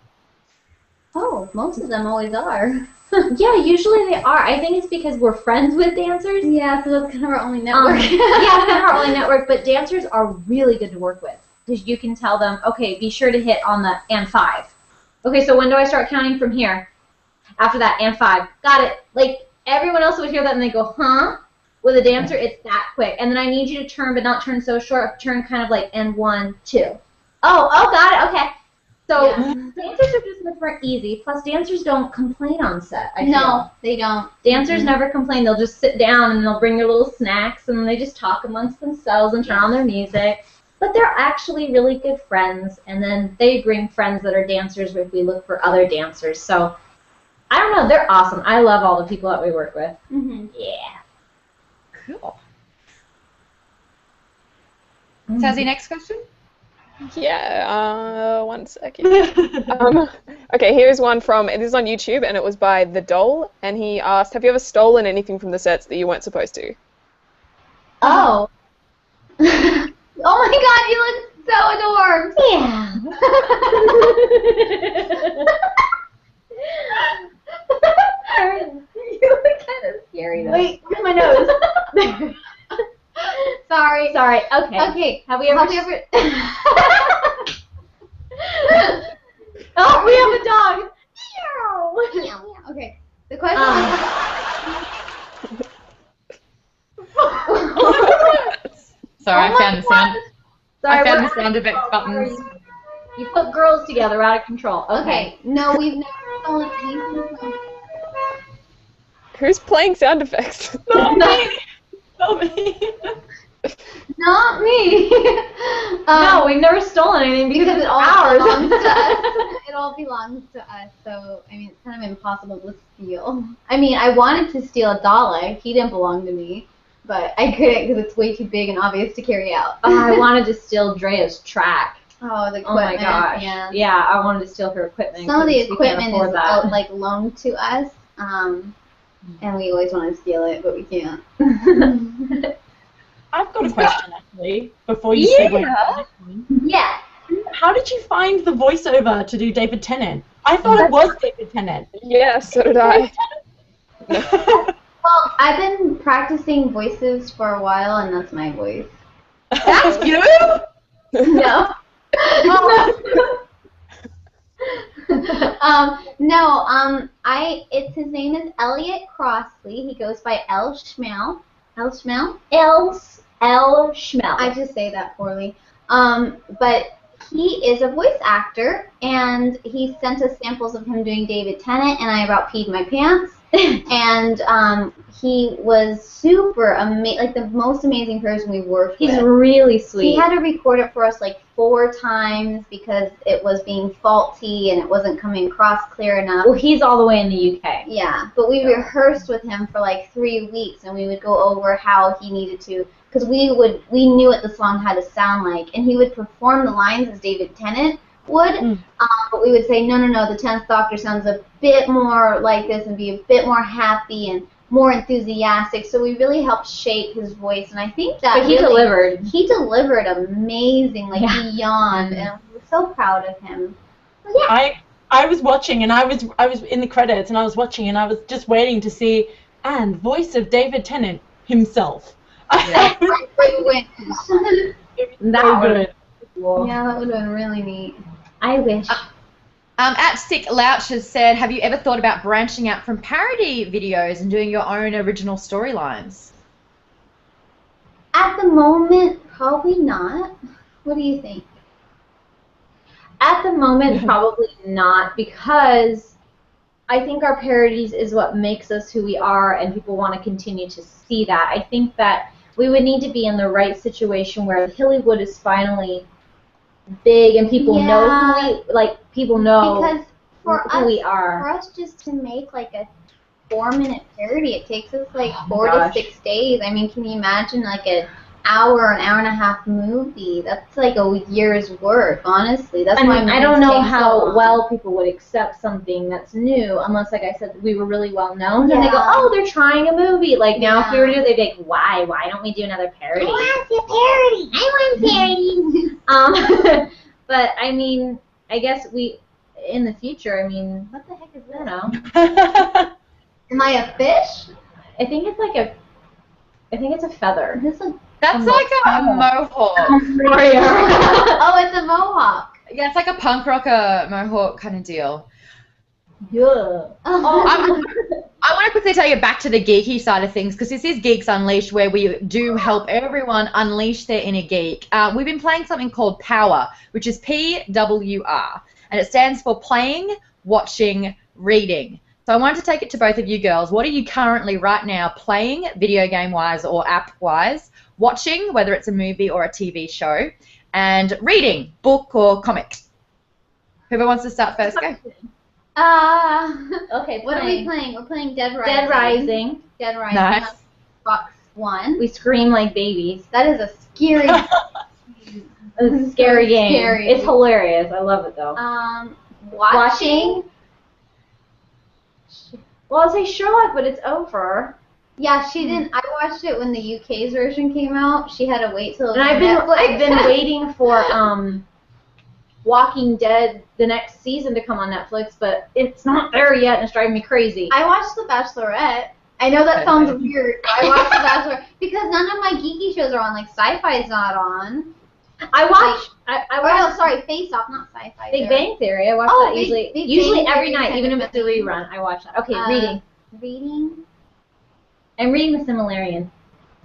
Oh, most of them always are. Yeah, usually they are. I think it's because we're friends with dancers. Yeah, so that's kind of our only network. Yeah, it's kind of our only network, but dancers are really good to work with. Because you can tell them, okay, be sure to hit on the and 5. Okay, so when do I start counting from here? After that, and 5. Got it. Like, everyone else would hear that and they go, huh? With a dancer, it's that quick. And then I need you to turn, but not turn so short. Turn kind of like, and 1, 2. Oh, got it. Okay. So dancers are just much more easy. Plus, dancers don't complain on set. I feel. No, they don't. Dancers never complain. They'll just sit down and they'll bring their little snacks and they just talk amongst themselves and turn on their music. But they're actually really good friends. And then they bring friends that are dancers if we look for other dancers. So, I don't know. They're awesome. I love all the people that we work with. Mm-hmm. Yeah. Cool. Tazzy, next question? Yeah, 1 second. Okay, here's one from, it is on YouTube, and it was by The Doll, and he asked, have you ever stolen anything from the sets that you weren't supposed to? Oh. Oh my god, you look so adorbs. Yeah. You look kind of scary though. Wait, where's my nose? Sorry. Sorry. Okay. Okay. Have we ever? Oh, we have a dog. Meow. Okay. The question Sorry, I found the sound. Sorry, I found we're the sound effects buttons. You put girls together, out of control. Okay. No, we've never stolen anything from. Who's playing sound effects? Not me. Not me. Not me. No, we've never stolen anything because it all ours. belongs to us. It all belongs to us. So I mean, it's kind of impossible to steal. I mean, I wanted to steal a dollar. He didn't belong to me, but I couldn't because it's way too big and obvious to carry out. I wanted to steal Drea's track. Oh, the equipment. Oh my gosh. Yeah. I wanted to steal her equipment. Some of the 'cause we can't equipment afford is that. like loaned to us, and we always want to steal it, but we can't. I've got a question actually. Before you segue. Yeah. How did you find the voiceover to do David Tennant? I thought it was David Tennant. Yeah, so did I. Well, I've been practicing voices for a while, and that's my voice. That's you? No. His name is Elliot Crossley. He goes by L. Schmel. L. Schmel? L. Schmel. I just say that poorly. But he is a voice actor, and he sent us samples of him doing David Tennant, and I about peed my pants. And he was super amazing, like the most amazing person we've worked with. He's really sweet. He had to record it for us like 4 times because it was being faulty and it wasn't coming across clear enough. Well, he's all the way in the UK. Yeah, but we rehearsed with him for like 3 weeks, and we would go over how he needed to, because we knew what the song had to sound like, and he would perform the lines as David Tennant would, but we would say, no, the 10th Doctor sounds a bit more like this and be a bit more happy and more enthusiastic, so we really helped shape his voice, and I think that But he delivered. He delivered amazing, like beyond, and we're so proud of him. So, yeah. I was watching, and I was in the credits, and I was watching, and I was just waiting to see, and voice of David Tennant himself. Yeah. That good. Cool. Yeah, that would have been really neat. I wish. At Sick Louch has said, have you ever thought about branching out from parody videos and doing your own original storylines? At the moment, probably not. What do you think? At the moment, probably not, because I think our parodies is what makes us who we are, and people want to continue to see that. I think that we would need to be in the right situation where Hillywood is finally big and people know who people know because for who us, we are. For us just to make like a 4-minute parody, it takes us like 4 gosh. to 6 days. I mean, can you imagine like an hour and a half movie? That's like a year's work, honestly. That's why I don't know how long. well people would accept something that's new, unless, like I said, we were really well known. Yeah. And they go, oh, they're trying a movie. Like, now if we were to do it, they'd be like, why? Why don't we do another parody? I want a parody. But, I mean, I guess in the future, I mean, what the heck is that? Am I a fish? I think it's a feather. This is That's like a mohawk. oh, it's a mohawk. Yeah, it's like a punk rocker mohawk kind of deal. Yeah. I want to quickly tell you back to the geeky side of things, because this is Geeks Unleashed, where we do help everyone unleash their inner geek. We've been playing something called Power, which is PWR, and it stands for playing, watching, reading. So I wanted to take it to both of you girls. What are you currently right now playing, video game-wise or app-wise, watching, whether it's a movie or a TV show, and reading, book or comic? Whoever wants to start first, go. Okay, what are we playing? We're playing Dead Rising. Dead Rising. Nice. Box 1. We scream like babies. That is a scary It's a scary game. Scary. It's hilarious. I love it, though. Watching? Well, I'll say Sherlock, but it's over. Yeah, she didn't. I watched it when the UK's version came out. She had to wait till it was And on Netflix. I've been waiting for Walking Dead, the next season, to come on Netflix, but it's not there yet, and it's driving me crazy. I watched The Bachelorette. I know that sounds weird, but I watched The Bachelorette because none of my geeky shows are on. Like Sci-Fi's not on. I watch. No, sorry, Face Off, not Sci-Fi. Big Bang Theory. I watch that usually. Usually every night, even if it's a rerun, I watch that. Okay, reading. Reading. I'm reading The Similarian.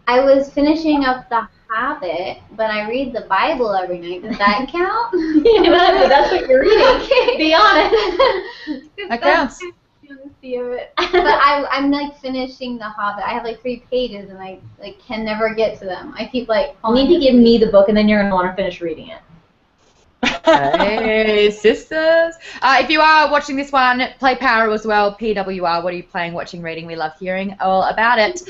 I was finishing up The Hobbit, but I read the Bible every night. Does that count? Yeah, that's what you're reading. Okay. Be honest. That counts. But I'm like finishing The Hobbit. I have like 3 pages and I like can never get to them. I keep like. You need to give me the book, and then you're gonna want to finish reading it. Hey, sisters. If you are watching this one, play Power as well. PWR. What are you playing, watching, reading? We love hearing all about it.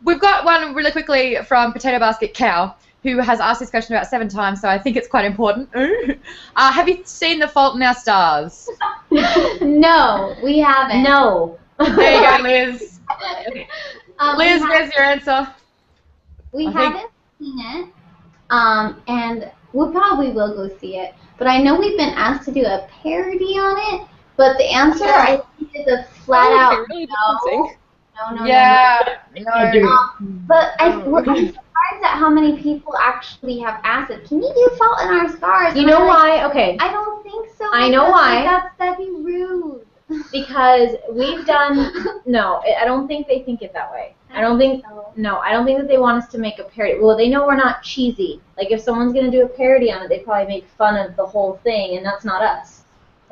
We've got one really quickly from Potato Basket Cow, who has asked this question about 7 times, so I think it's quite important. Have you seen The Fault in Our Stars? No, we haven't. No. There you go, Liz. Liz, there's your answer. We haven't seen it, and we probably will go see it. But I know we've been asked to do a parody on it, but the answer I think is a flat out really no. No. But we're surprised at how many people actually have asked it. Can you do Fault in Our Stars? You know why? Okay. I don't think so. I know why. That'd be rude. Because we've done. No, I don't think they think it that way. I don't think that they want us to make a parody. Well, they know we're not cheesy. Like, if someone's going to do a parody on it, they probably make fun of the whole thing, and that's not us.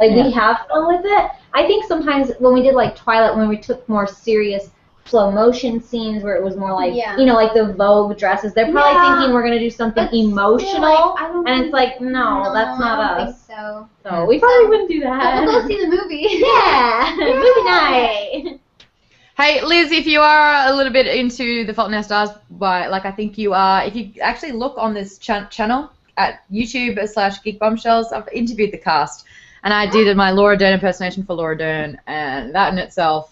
Like, we have fun with it. I think sometimes when we did, like, Twilight, when we took more serious slow motion scenes where it was more like, you know, like the Vogue dresses, they're probably thinking we're going to do something emotional, and it's like, no, that's not us. I don't think so. So we probably wouldn't do that. We'll go see the movie. Yeah, movie night. Hey, Liz, if you are a little bit into The Fault in Our Stars, like I think you are, if you actually look on this channel at YouTube/Geek Bombshells, I've interviewed the cast, and I did my Laura Dern impersonation for Laura Dern, and that in itself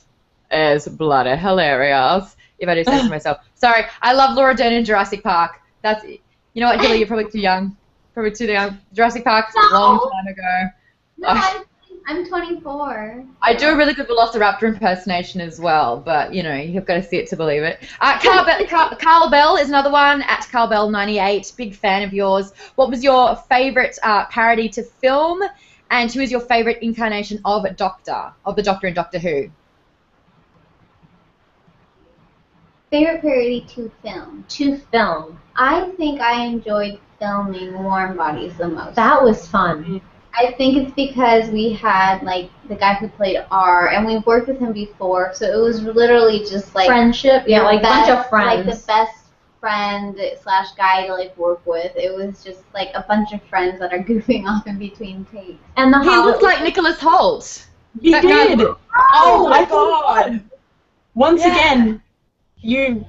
is bloody hilarious, if I do say so myself. Sorry, I love Laura Dern in Jurassic Park. That's, you know what, Hilly, you're probably too young. Probably too young. Jurassic Park's a long time ago. No, I'm 24. I do a really good Velociraptor impersonation as well, but, you know, you've got to see it to believe it. Carl Bell is another one, at CarlBell98, big fan of yours. What was your favourite parody to film, and who is your favourite incarnation of the Doctor in Doctor Who? Favorite parody to film? To film. I think I enjoyed filming Warm Bodies the most. That was fun. I think it's because we had, like, the guy who played R, and we've worked with him before, so it was literally just, like... Friendship, yeah, like a bunch of friends. Like, the best friend/guy to, like, work with. It was just, like, a bunch of friends that are goofing off in between takes. And He looked like Nicholas Hoult. He did! Oh my god! Once again, you...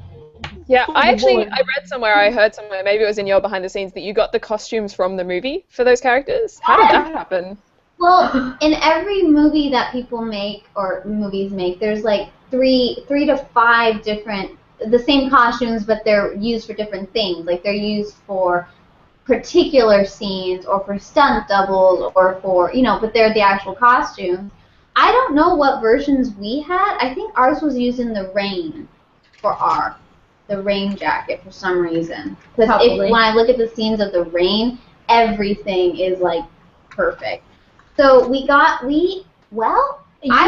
Yeah, I read somewhere, I heard somewhere, maybe it was in your behind the scenes, that you got the costumes from the movie for those characters. How did that happen? Well, in every movie that people make, or movies make, there's like three to five different, the same costumes, but they're used for different things. Like, they're used for particular scenes, or for stunt doubles, or for, you know, but they're the actual costumes. I don't know what versions we had. I think ours was used in the rain for the rain jacket for some reason. Because when I look at the scenes of the rain, everything is like perfect. So I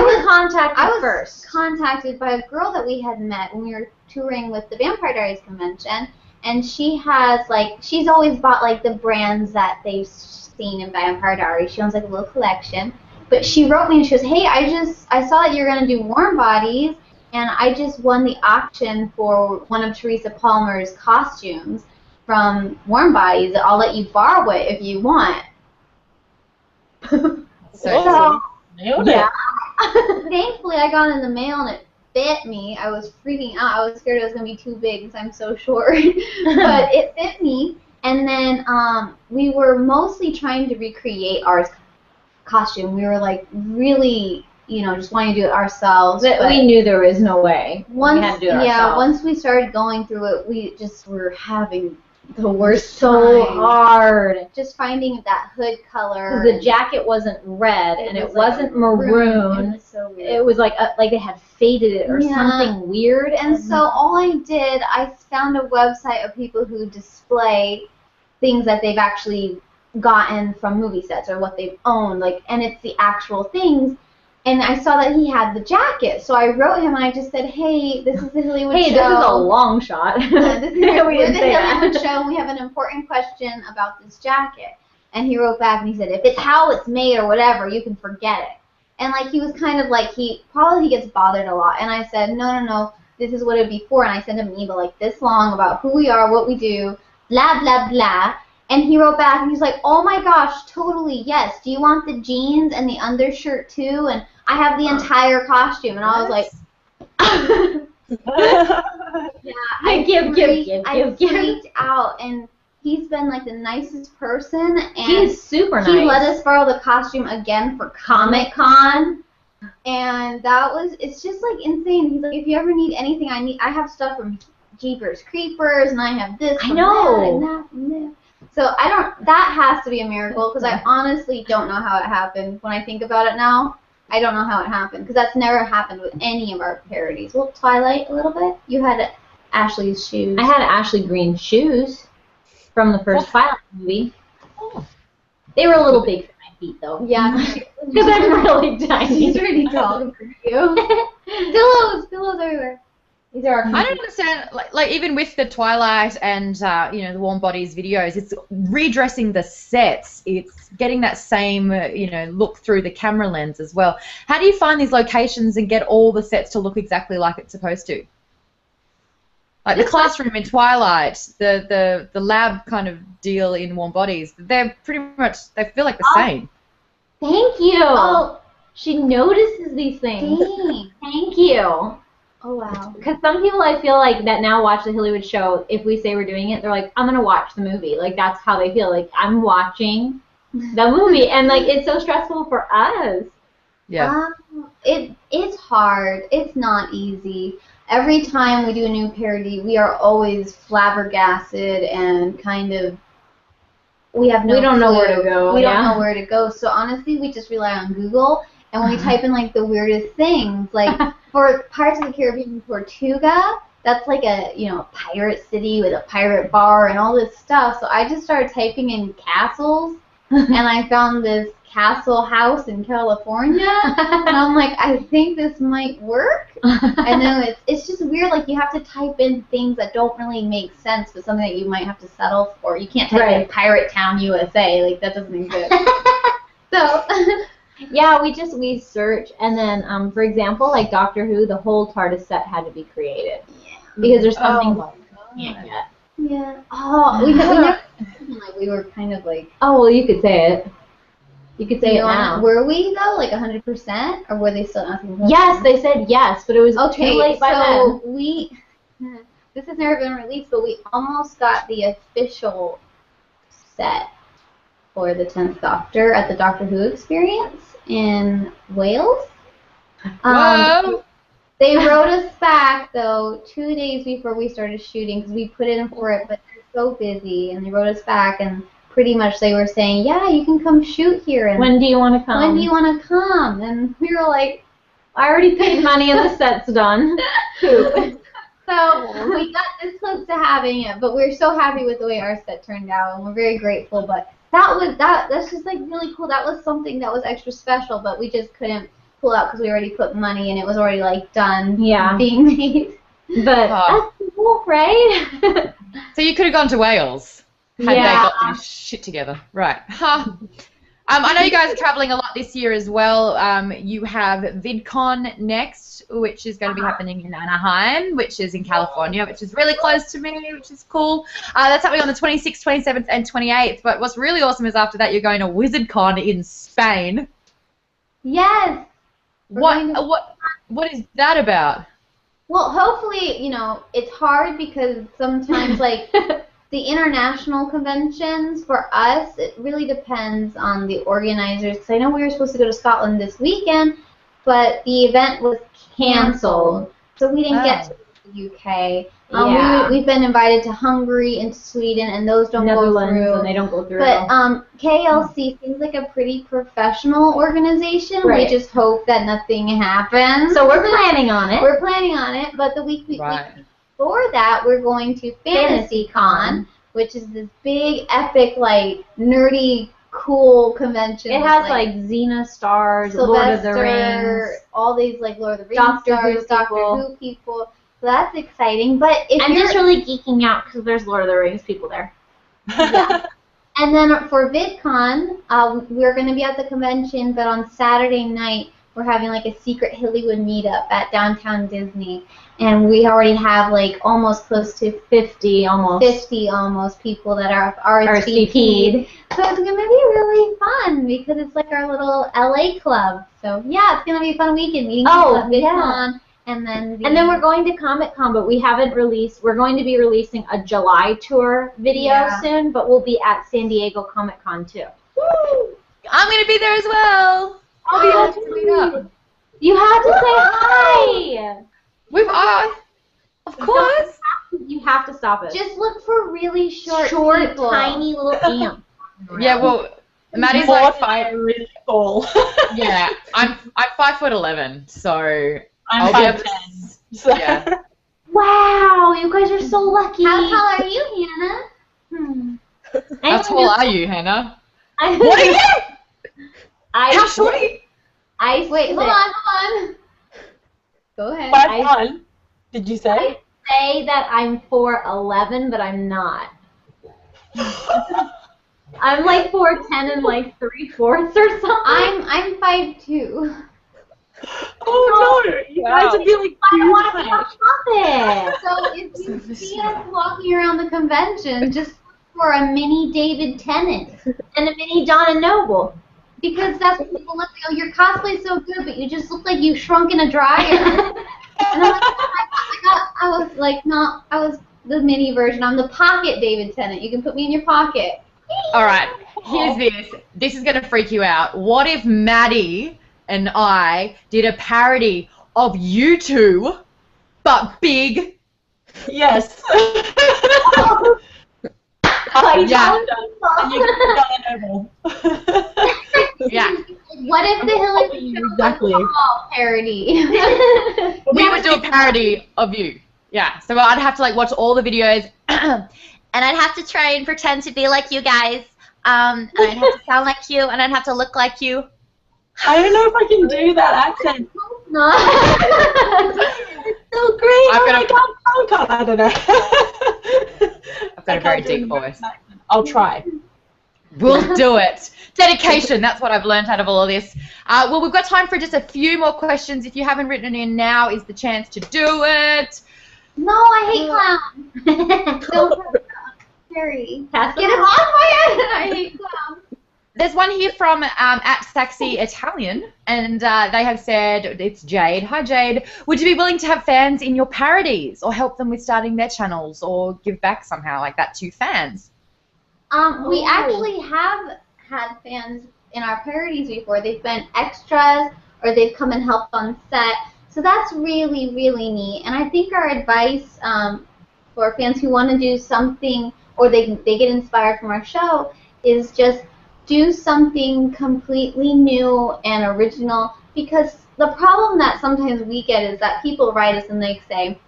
was contacted by a girl that we had met when we were touring with the Vampire Diaries convention, and she has she's always bought like the brands that they've seen in Vampire Diaries. She owns like a little collection. But she wrote me and she goes, "Hey, I saw that you're gonna do Warm Bodies, and I just won the auction for one of Teresa Palmer's costumes from Warm Bodies. I'll let you borrow it if you want." So yeah. Thankfully, I got it in the mail and it fit me. I was freaking out. I was scared it was going to be too big because I'm so short. But it fit me. And then we were mostly trying to recreate our costume. We were like really, just wanting to do it ourselves. But we knew there was no way. We had to do it ourselves. Once we started going through it, we just were having the worst so time. hard. Just finding that hood color. Because the jacket wasn't red and it wasn't maroon. It was so weird. It was like they had faded it or something weird. And so all I did, I found a website of people who display things that they've actually gotten from movie sets or what they've owned, and it's the actual things. And I saw that he had the jacket, so I wrote him and I just said, "Hey, this is the Hillywood Show. Hey, this is a long shot." We're the Hillywood Show, and we have an important question about this jacket." And he wrote back and he said, "If it's how it's made or whatever, you can forget it." And he was kind of he gets bothered a lot. And I said, no, this is what it'd be for. And I sent him an email this long about who we are, what we do, blah, blah, blah. And he wrote back and he's like, "Oh my gosh, totally, yes. Do you want the jeans and the undershirt too? And I have the entire costume." And I was like, I freaked out. And he's been the nicest person. And he's super nice. He let us borrow the costume again for Comic-Con. And it's just insane. He's like, "If you ever need anything, I have stuff from Jeepers Creepers, and I have this, I know. That, and that, and that." So that has to be a miracle, because I honestly don't know how it happened. When I think about it now, I don't know how it happened, because that's never happened with any of our parodies. Well, Twilight a little bit. You had Ashley's shoes. I had Ashley Green's shoes from the first Twilight movie. Oh. They were a little big for my feet, though. Yeah. Because I'm really tiny. She's really tall for you. Pillows everywhere. These are our I don't understand, like even with the Twilight and the Warm Bodies videos, it's redressing the sets. It's getting that same look through the camera lens as well. How do you find these locations and get all the sets to look exactly like it's supposed to? Like the classroom in Twilight, the lab kind of deal in Warm Bodies, they feel like the same. Thank you. Oh, she notices these things. dang. Thank you. Oh, wow. Because some people, I feel like, that now watch the Hillywood Show, if we say we're doing it, they're like, I'm going to watch the movie. Like, that's how they feel. Like, I'm watching the movie. And, like, it's so stressful for us. Yeah. It's hard. It's not easy. Every time we do a new parody, we are always flabbergasted and kind of, we have no We don't know clue. where to go, We yeah. don't know where to go. So honestly, we just rely on Google, and we type in like the weirdest things. Like for Pirates of the Caribbean Tortuga, that's like a pirate city with a pirate bar and all this stuff. So I just started typing in castles, and I found this castle house in California, and I'm like, I think this might work. I know it's just weird. Like you have to type in things that don't really make sense, but something that you might have to settle for. You can't type in Pirate Town, USA. Like that doesn't exist. So yeah, we search, and then for example, like Doctor Who, the whole TARDIS set had to be created because there's something we can't get. Yeah. Oh, we never like we were kind of like. Oh well, you could say it. You could say it now. Were we though, like 100%, or were they still asking? Yes, they said yes, but it was too late by then. So this has never been released, but we almost got the official set for the 10th Doctor at the Doctor Who Experience in Wales. Whoa! They wrote us back though 2 days before we started shooting because we put in for it, but they're so busy, and they wrote us back and. Pretty much they were saying, yeah, you can come shoot here. And when do you want to come? When do you want to come? And we were like, I already paid money and the set's done. So we got this close to having it, but we're so happy with the way our set turned out, and we're very grateful. But that's just like really cool. That was something that was extra special, but we just couldn't pull out because we already put money and it was already like done being made. But that's cool, right? So you could have gone to Wales. Had they got their shit together. Right. I know you guys are traveling a lot this year as well. You have VidCon next, which is going to be happening in Anaheim, which is in California, which is really close to me, which is cool. That's happening on the 26th, 27th, and 28th. But what's really awesome is after that you're going to WizardCon in Spain. Yes. What is that about? Well, hopefully, it's hard because sometimes, like, the international conventions, for us, it really depends on the organizers. Because I know we were supposed to go to Scotland this weekend, but the event was canceled. So we didn't get to the UK. We've been invited to Hungary and Sweden, and those don't go through. And they don't go through. But KLC seems like a pretty professional organization. Right. We just hope that nothing happens. So we're planning on it. We're planning on it, but the week before that, we're going to FantasyCon, which is this big, epic, like, nerdy, cool convention. It has, like Xena stars, Lord of the Rings. All these, like, Lord of the Rings stars, Doctor Who people. So that's exciting. But if I'm just really geeking out because there's Lord of the Rings people there. Yeah. And then for VidCon, we're going to be at the convention, but on Saturday night, we're having like a secret Hillywood meetup at Downtown Disney, and we already have like almost close to 50 people that are RSVP'd. So it's going to be really fun because it's like our little LA club. So yeah, it's going to be a fun weekend meeting people at VidCon. And then we're going to Comic-Con, but we haven't released. We're going to be releasing a July tour video soon, but we'll be at San Diego Comic-Con too. Woo! I'm going to be there as well. I'll be able to meet up. You have to say hi. Of course. You have to stop it. Just look for really short people. Tiny little ants. Yeah, well, Maddie's like 5. Really tall. Yeah, I'm 5'11", so I'm 5'10". So. Yeah. Wow, you guys are so lucky. How tall are you, Hannah? How tall are you, Hannah? What are you? How short are you? Wait, hold on. Go ahead. 5'1". Did you say? I say that I'm 4'11", but I'm not. I'm like 4'10" and like 3/4 or something. I'm 5'2". Oh no! You guys would be like I huge want to be a puppet. So if you see us walking around the convention, just look for a mini David Tennant And a mini Donna Noble. because that's what people look like. Oh, your cosplay's so good, but you just look like you shrunk in a dryer. And I'm like, oh my God, I was the mini version. I'm the pocket David Tennant. You can put me in your pocket. All right, here's this. This is going to freak you out. What if Maddie and I did a parody of you two, but big? Yes. Yeah. And you can Donna Noble. Yeah. What if the Hilly Show Exactly. was all parody? We would do a parody of you. Yeah. So I'd have to like watch all the videos, and I'd have to try and pretend to be like you guys. And I'd have to sound like you, and I'd have to look like you. I don't know if I can do that accent. No. It's so great. Oh my God, I don't know. I've got a very deep voice. I'll try. We'll do it. Dedication, that's what I've learned out of all of this. Well, we've got time for just a few more questions. If you haven't written in, now is the chance to do it. No, I hate clowns. Don't parody. Get him off my head. I hate clowns. There's one here from at Saxy Italian, and they have said, it's Jade. Hi, Jade. Would you be willing to have fans in your parodies or help them with starting their channels or give back somehow like that to fans? We actually have had fans in our parodies before. They've been extras or they've come and helped on set. So that's really, really neat. And I think our advice for fans who want to do something or they get inspired from our show is just do something completely new and original, because the problem that sometimes we get is that people write us and they say,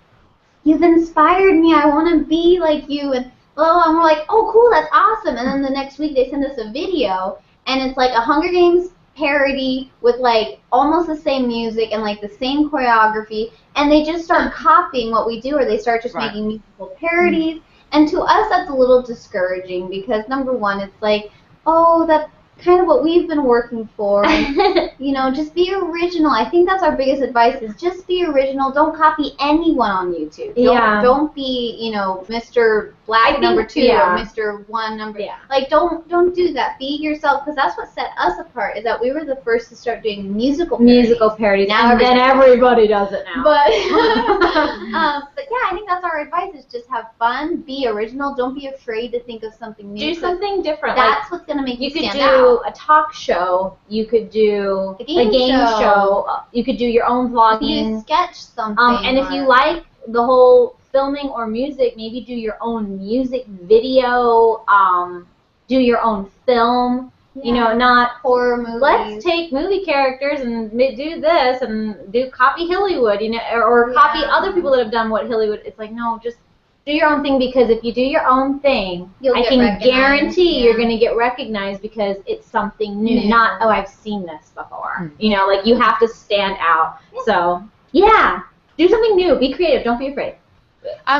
you've inspired me, I want to be like you, and we're like, oh cool, that's awesome, and then the next week they send us a video and it's like a Hunger Games parody with like almost the same music and like the same choreography, and they just start copying what we do, or they start just making musical parodies, and to us that's a little discouraging because number one, it's like, oh, that's kind of what we've been working for. And, you know, just be original. I think that's our biggest advice is just be original. Don't copy anyone on YouTube. Don't be, you know, Mr. Black number 2 or Mr. 1 number. Like, don't do that. Be yourself, because that's what set us apart. Is that we were the first to start doing musical parodies. Now and then everybody does it now. But yeah, I think that's our advice: is just have fun, be original. Don't be afraid to think of something new. Do something different. That's what's gonna make you stand out. You could do a talk show. You could do a game show. You could do your own vlogging. You could sketch something. And if you like the whole filming or music, maybe do your own music video. Do your own film. You know, not horror movies. Let's take movie characters and do this and copy Hillywood, you know, or copy other people that have done what Hillywood. It's like, no, just do your own thing, because if you do your own thing, I can guarantee you're going to get recognized because it's something new. Not, oh, I've seen this before. You know, like you have to stand out. So, yeah, do something new. Be creative. Don't be afraid.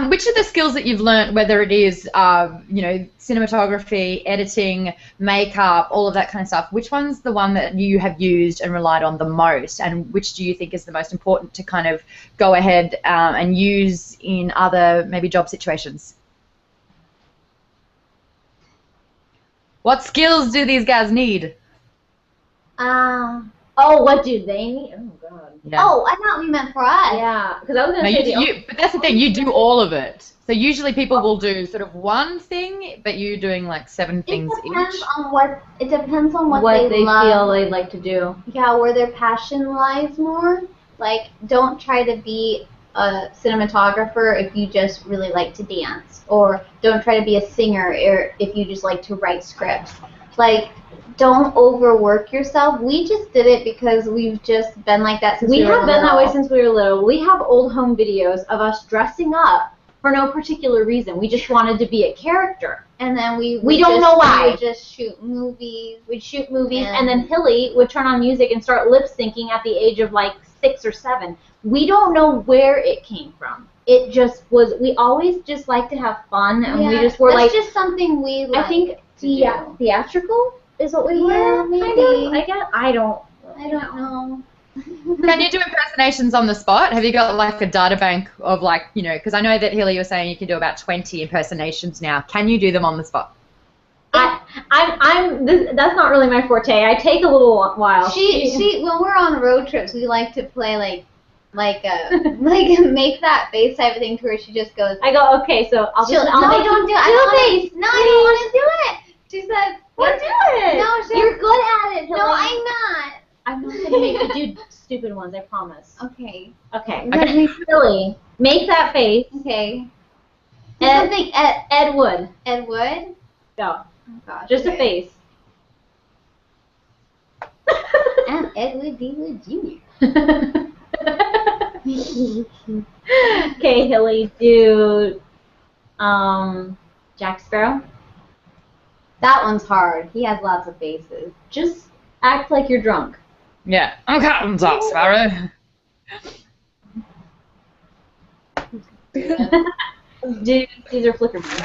Which of the skills that you've learned, whether it is, you know, cinematography, editing, makeup, all of that kind of stuff, which one's the one that you have used and relied on the most, and which do you think is the most important to kind of go ahead and use in other maybe job situations? What skills do these guys need? Oh, what do they need? Oh, God. Yeah. Oh, I thought we meant for us. Yeah, because I was going to say but that's the thing, you do all of it. So usually people will do sort of one thing, but you're doing like 7 things each. It depends on what they love. Feel they'd like to do. Yeah, where their passion lies more. Like, don't try to be a cinematographer if you just really like to dance, or don't try to be a singer if you just like to write scripts. Like, don't overwork yourself. We just did it because we've just been like that since we were little. We have been that way since we were little. We have old home videos of us dressing up for no particular reason. We just wanted to be a character. And then we don't know why. We would just shoot movies. We'd shoot movies, and then Hilly would turn on music and start lip syncing at the age of like 6 or 7. We don't know where it came from. it just was. We always just like to have fun, and we just were that's like. just something we like. I think theatrical is what we Yeah, were. maybe. I guess I don't know. Can you do impersonations on the spot? Have you got like a data bank of like, you know, because I know that Hilly, you were saying you can do about 20 impersonations now. Can you do them on the spot? That's not really my forte. I take a little while. She when we're on road trips, we like to play like make that face type of thing to where she just goes. I go, okay, so I'll Don't do it. I don't want to do it. She said, well, do it. No, You're good at it. No, Hilly. I'm not. I'm not gonna make you do stupid ones. I promise. Okay. Okay. Hilly, make that face. Okay. Something Ed Wood. Ed Wood? Go. Oh gosh. Just a face. I'm Edward D. Wood Jr. Okay, Hilly, do Jack Sparrow. That one's hard. He has lots of faces. Just act like you're drunk. Yeah. I'm Captain Jack Sparrow. Do Caesar Flickerman.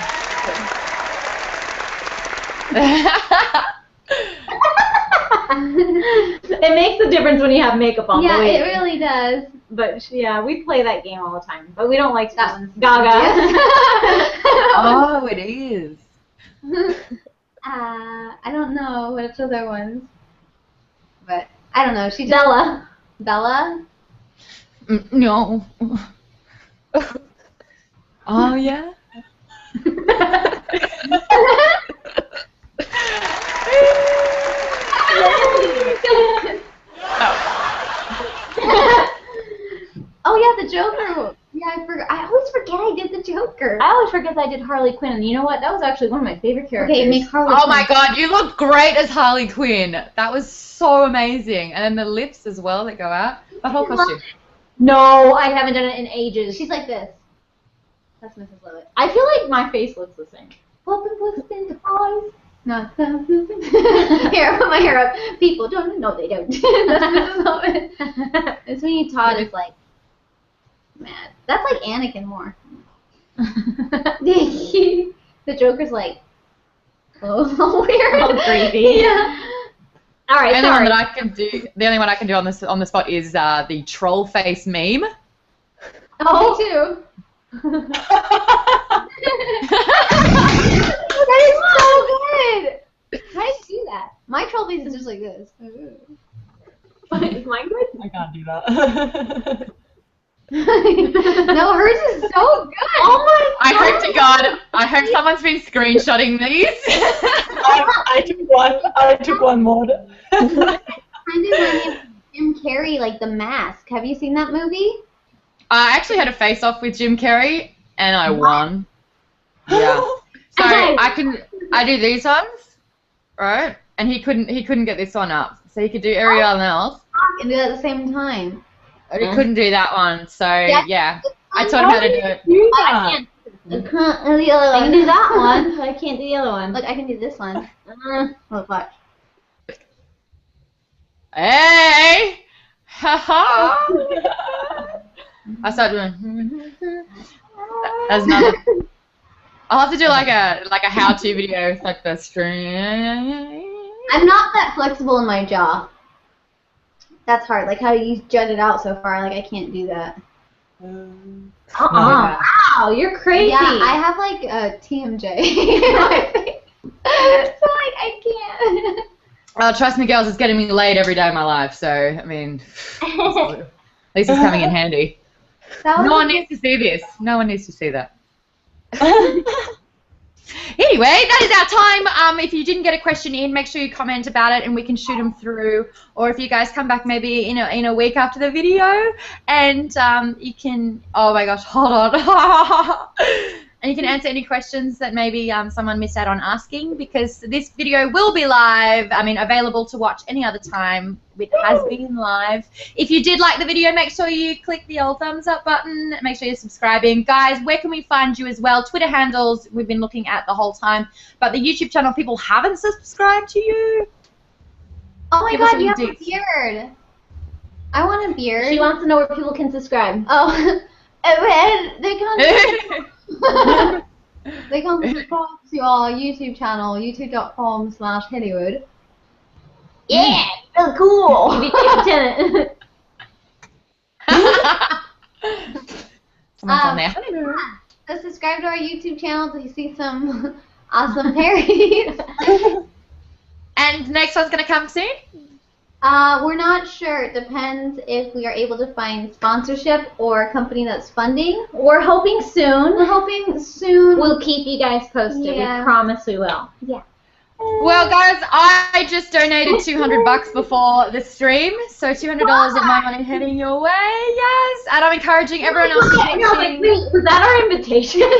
It makes a difference when you have makeup on. Yeah, it really does. But yeah, we play that game all the time. But we don't like That one's Gaga. Oh, it is. I don't know what's other ones, but I don't know. She just Bella. Bella. No. Oh, yeah? Oh yeah, the Joker. Yeah, I forgot. I always forget I did the Joker. I always forget that I did Harley Quinn, and you know what? That was actually one of my favorite characters. Okay, make Harley. Oh my god, you look great as Harley Quinn. That was so amazing. And then the lips as well that go out. That whole costume. No, I haven't done it in ages. She's like this. That's Mrs. Lovett. I feel like my face looks the same. Open books into eyes. Not some. Here, I put my hair up. People don't know they don't. That's Mrs. Lovett. It's when you Todd is like mad. That's like Anakin more. The Joker's like, oh, weird. Oh, creepy. Yeah. All right, The only sorry. one that I can do, the only one I can do on the spot is the troll face meme. Oh, me too. That is so good. How did you do that? My troll face is just like this. Is mine good? I can't do that. No, hers is so good. Oh my I hope to God, I hope someone's been screenshotting these. I took one more. Kind of like Jim Carrey, like The Mask. Have you seen that movie? I actually had a face-off with Jim Carrey, and I won. Yeah. So I do these ones, right? And he couldn't get this one up. So he could do everyone else. And do it at the same time. But he couldn't do that one. So yeah. I taught him how to do it. I can't. The other I one. can do that one, but I can't do the other one. Look, I can do this one. Look, watch. Hey! Ha ha! I start doing. That's not. I'll have to do like a how-to video with like the string. I'm not that flexible in my jaw. That's hard. Like how you jut it out so far. Like I can't do that. Wow, you're crazy. Yeah, I have like a TMJ in my face. So like I can't. Trust me, girls, it's getting me laid every day of my life. So I mean, at least it's coming in handy. No one needs to see this. No one needs to see that. Anyway, that is our time. If you didn't get a question in, make sure you comment about it and we can shoot them through. Or if you guys come back maybe in a week after the video and you can, oh my gosh, hold on. And you can answer any questions that maybe someone missed out on asking, because this video will be live, available to watch any other time. It has been live. If you did like the video, make sure you click the old thumbs up button. Make sure you're subscribing. Guys, where can we find you as well? Twitter handles we've been looking at the whole time. But the YouTube channel, people haven't subscribed to you. Oh my Give us god, you have some a beard. I want a beard. She wants to know where people can subscribe. Oh, And they can they can subscribe to our YouTube channel, youtube.com/Hillywood. Yeah, so cool. Be Lieutenant. Someone's on there. So subscribe to our YouTube channel to see some awesome parodies. And the next one's going to come soon? We're not sure. It depends if we are able to find sponsorship or a company that's funding. We're hoping soon. We're hoping soon. We'll keep you guys posted. Yeah. We promise we will. Yeah. Well, guys, I just donated $200 before the stream, so $200 of my money heading your way, yes. And I'm encouraging everyone else to pitch in. Was that our invitation?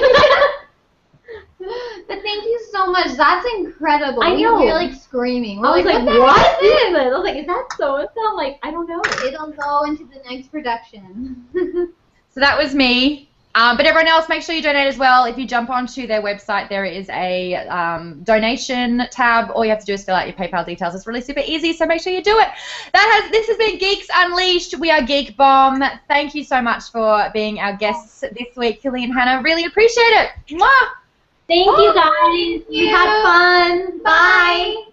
But thank you so much. That's incredible. I know. You're like screaming. We're I was like, what what is this? is it? I was like, is that so-and-so? I'm like, I don't know. It'll go into the next production. So that was me. But everyone else, make sure you donate as well. If you jump onto their website, there is a donation tab. All you have to do is fill out your PayPal details. It's really super easy, so make sure you do it. This has been Geeks Unleashed. We are Geek Bomb. Thank you so much for being our guests this week, Hilly and Hannah. Really appreciate it. Mwah! Thank you, guys. We had fun. Bye.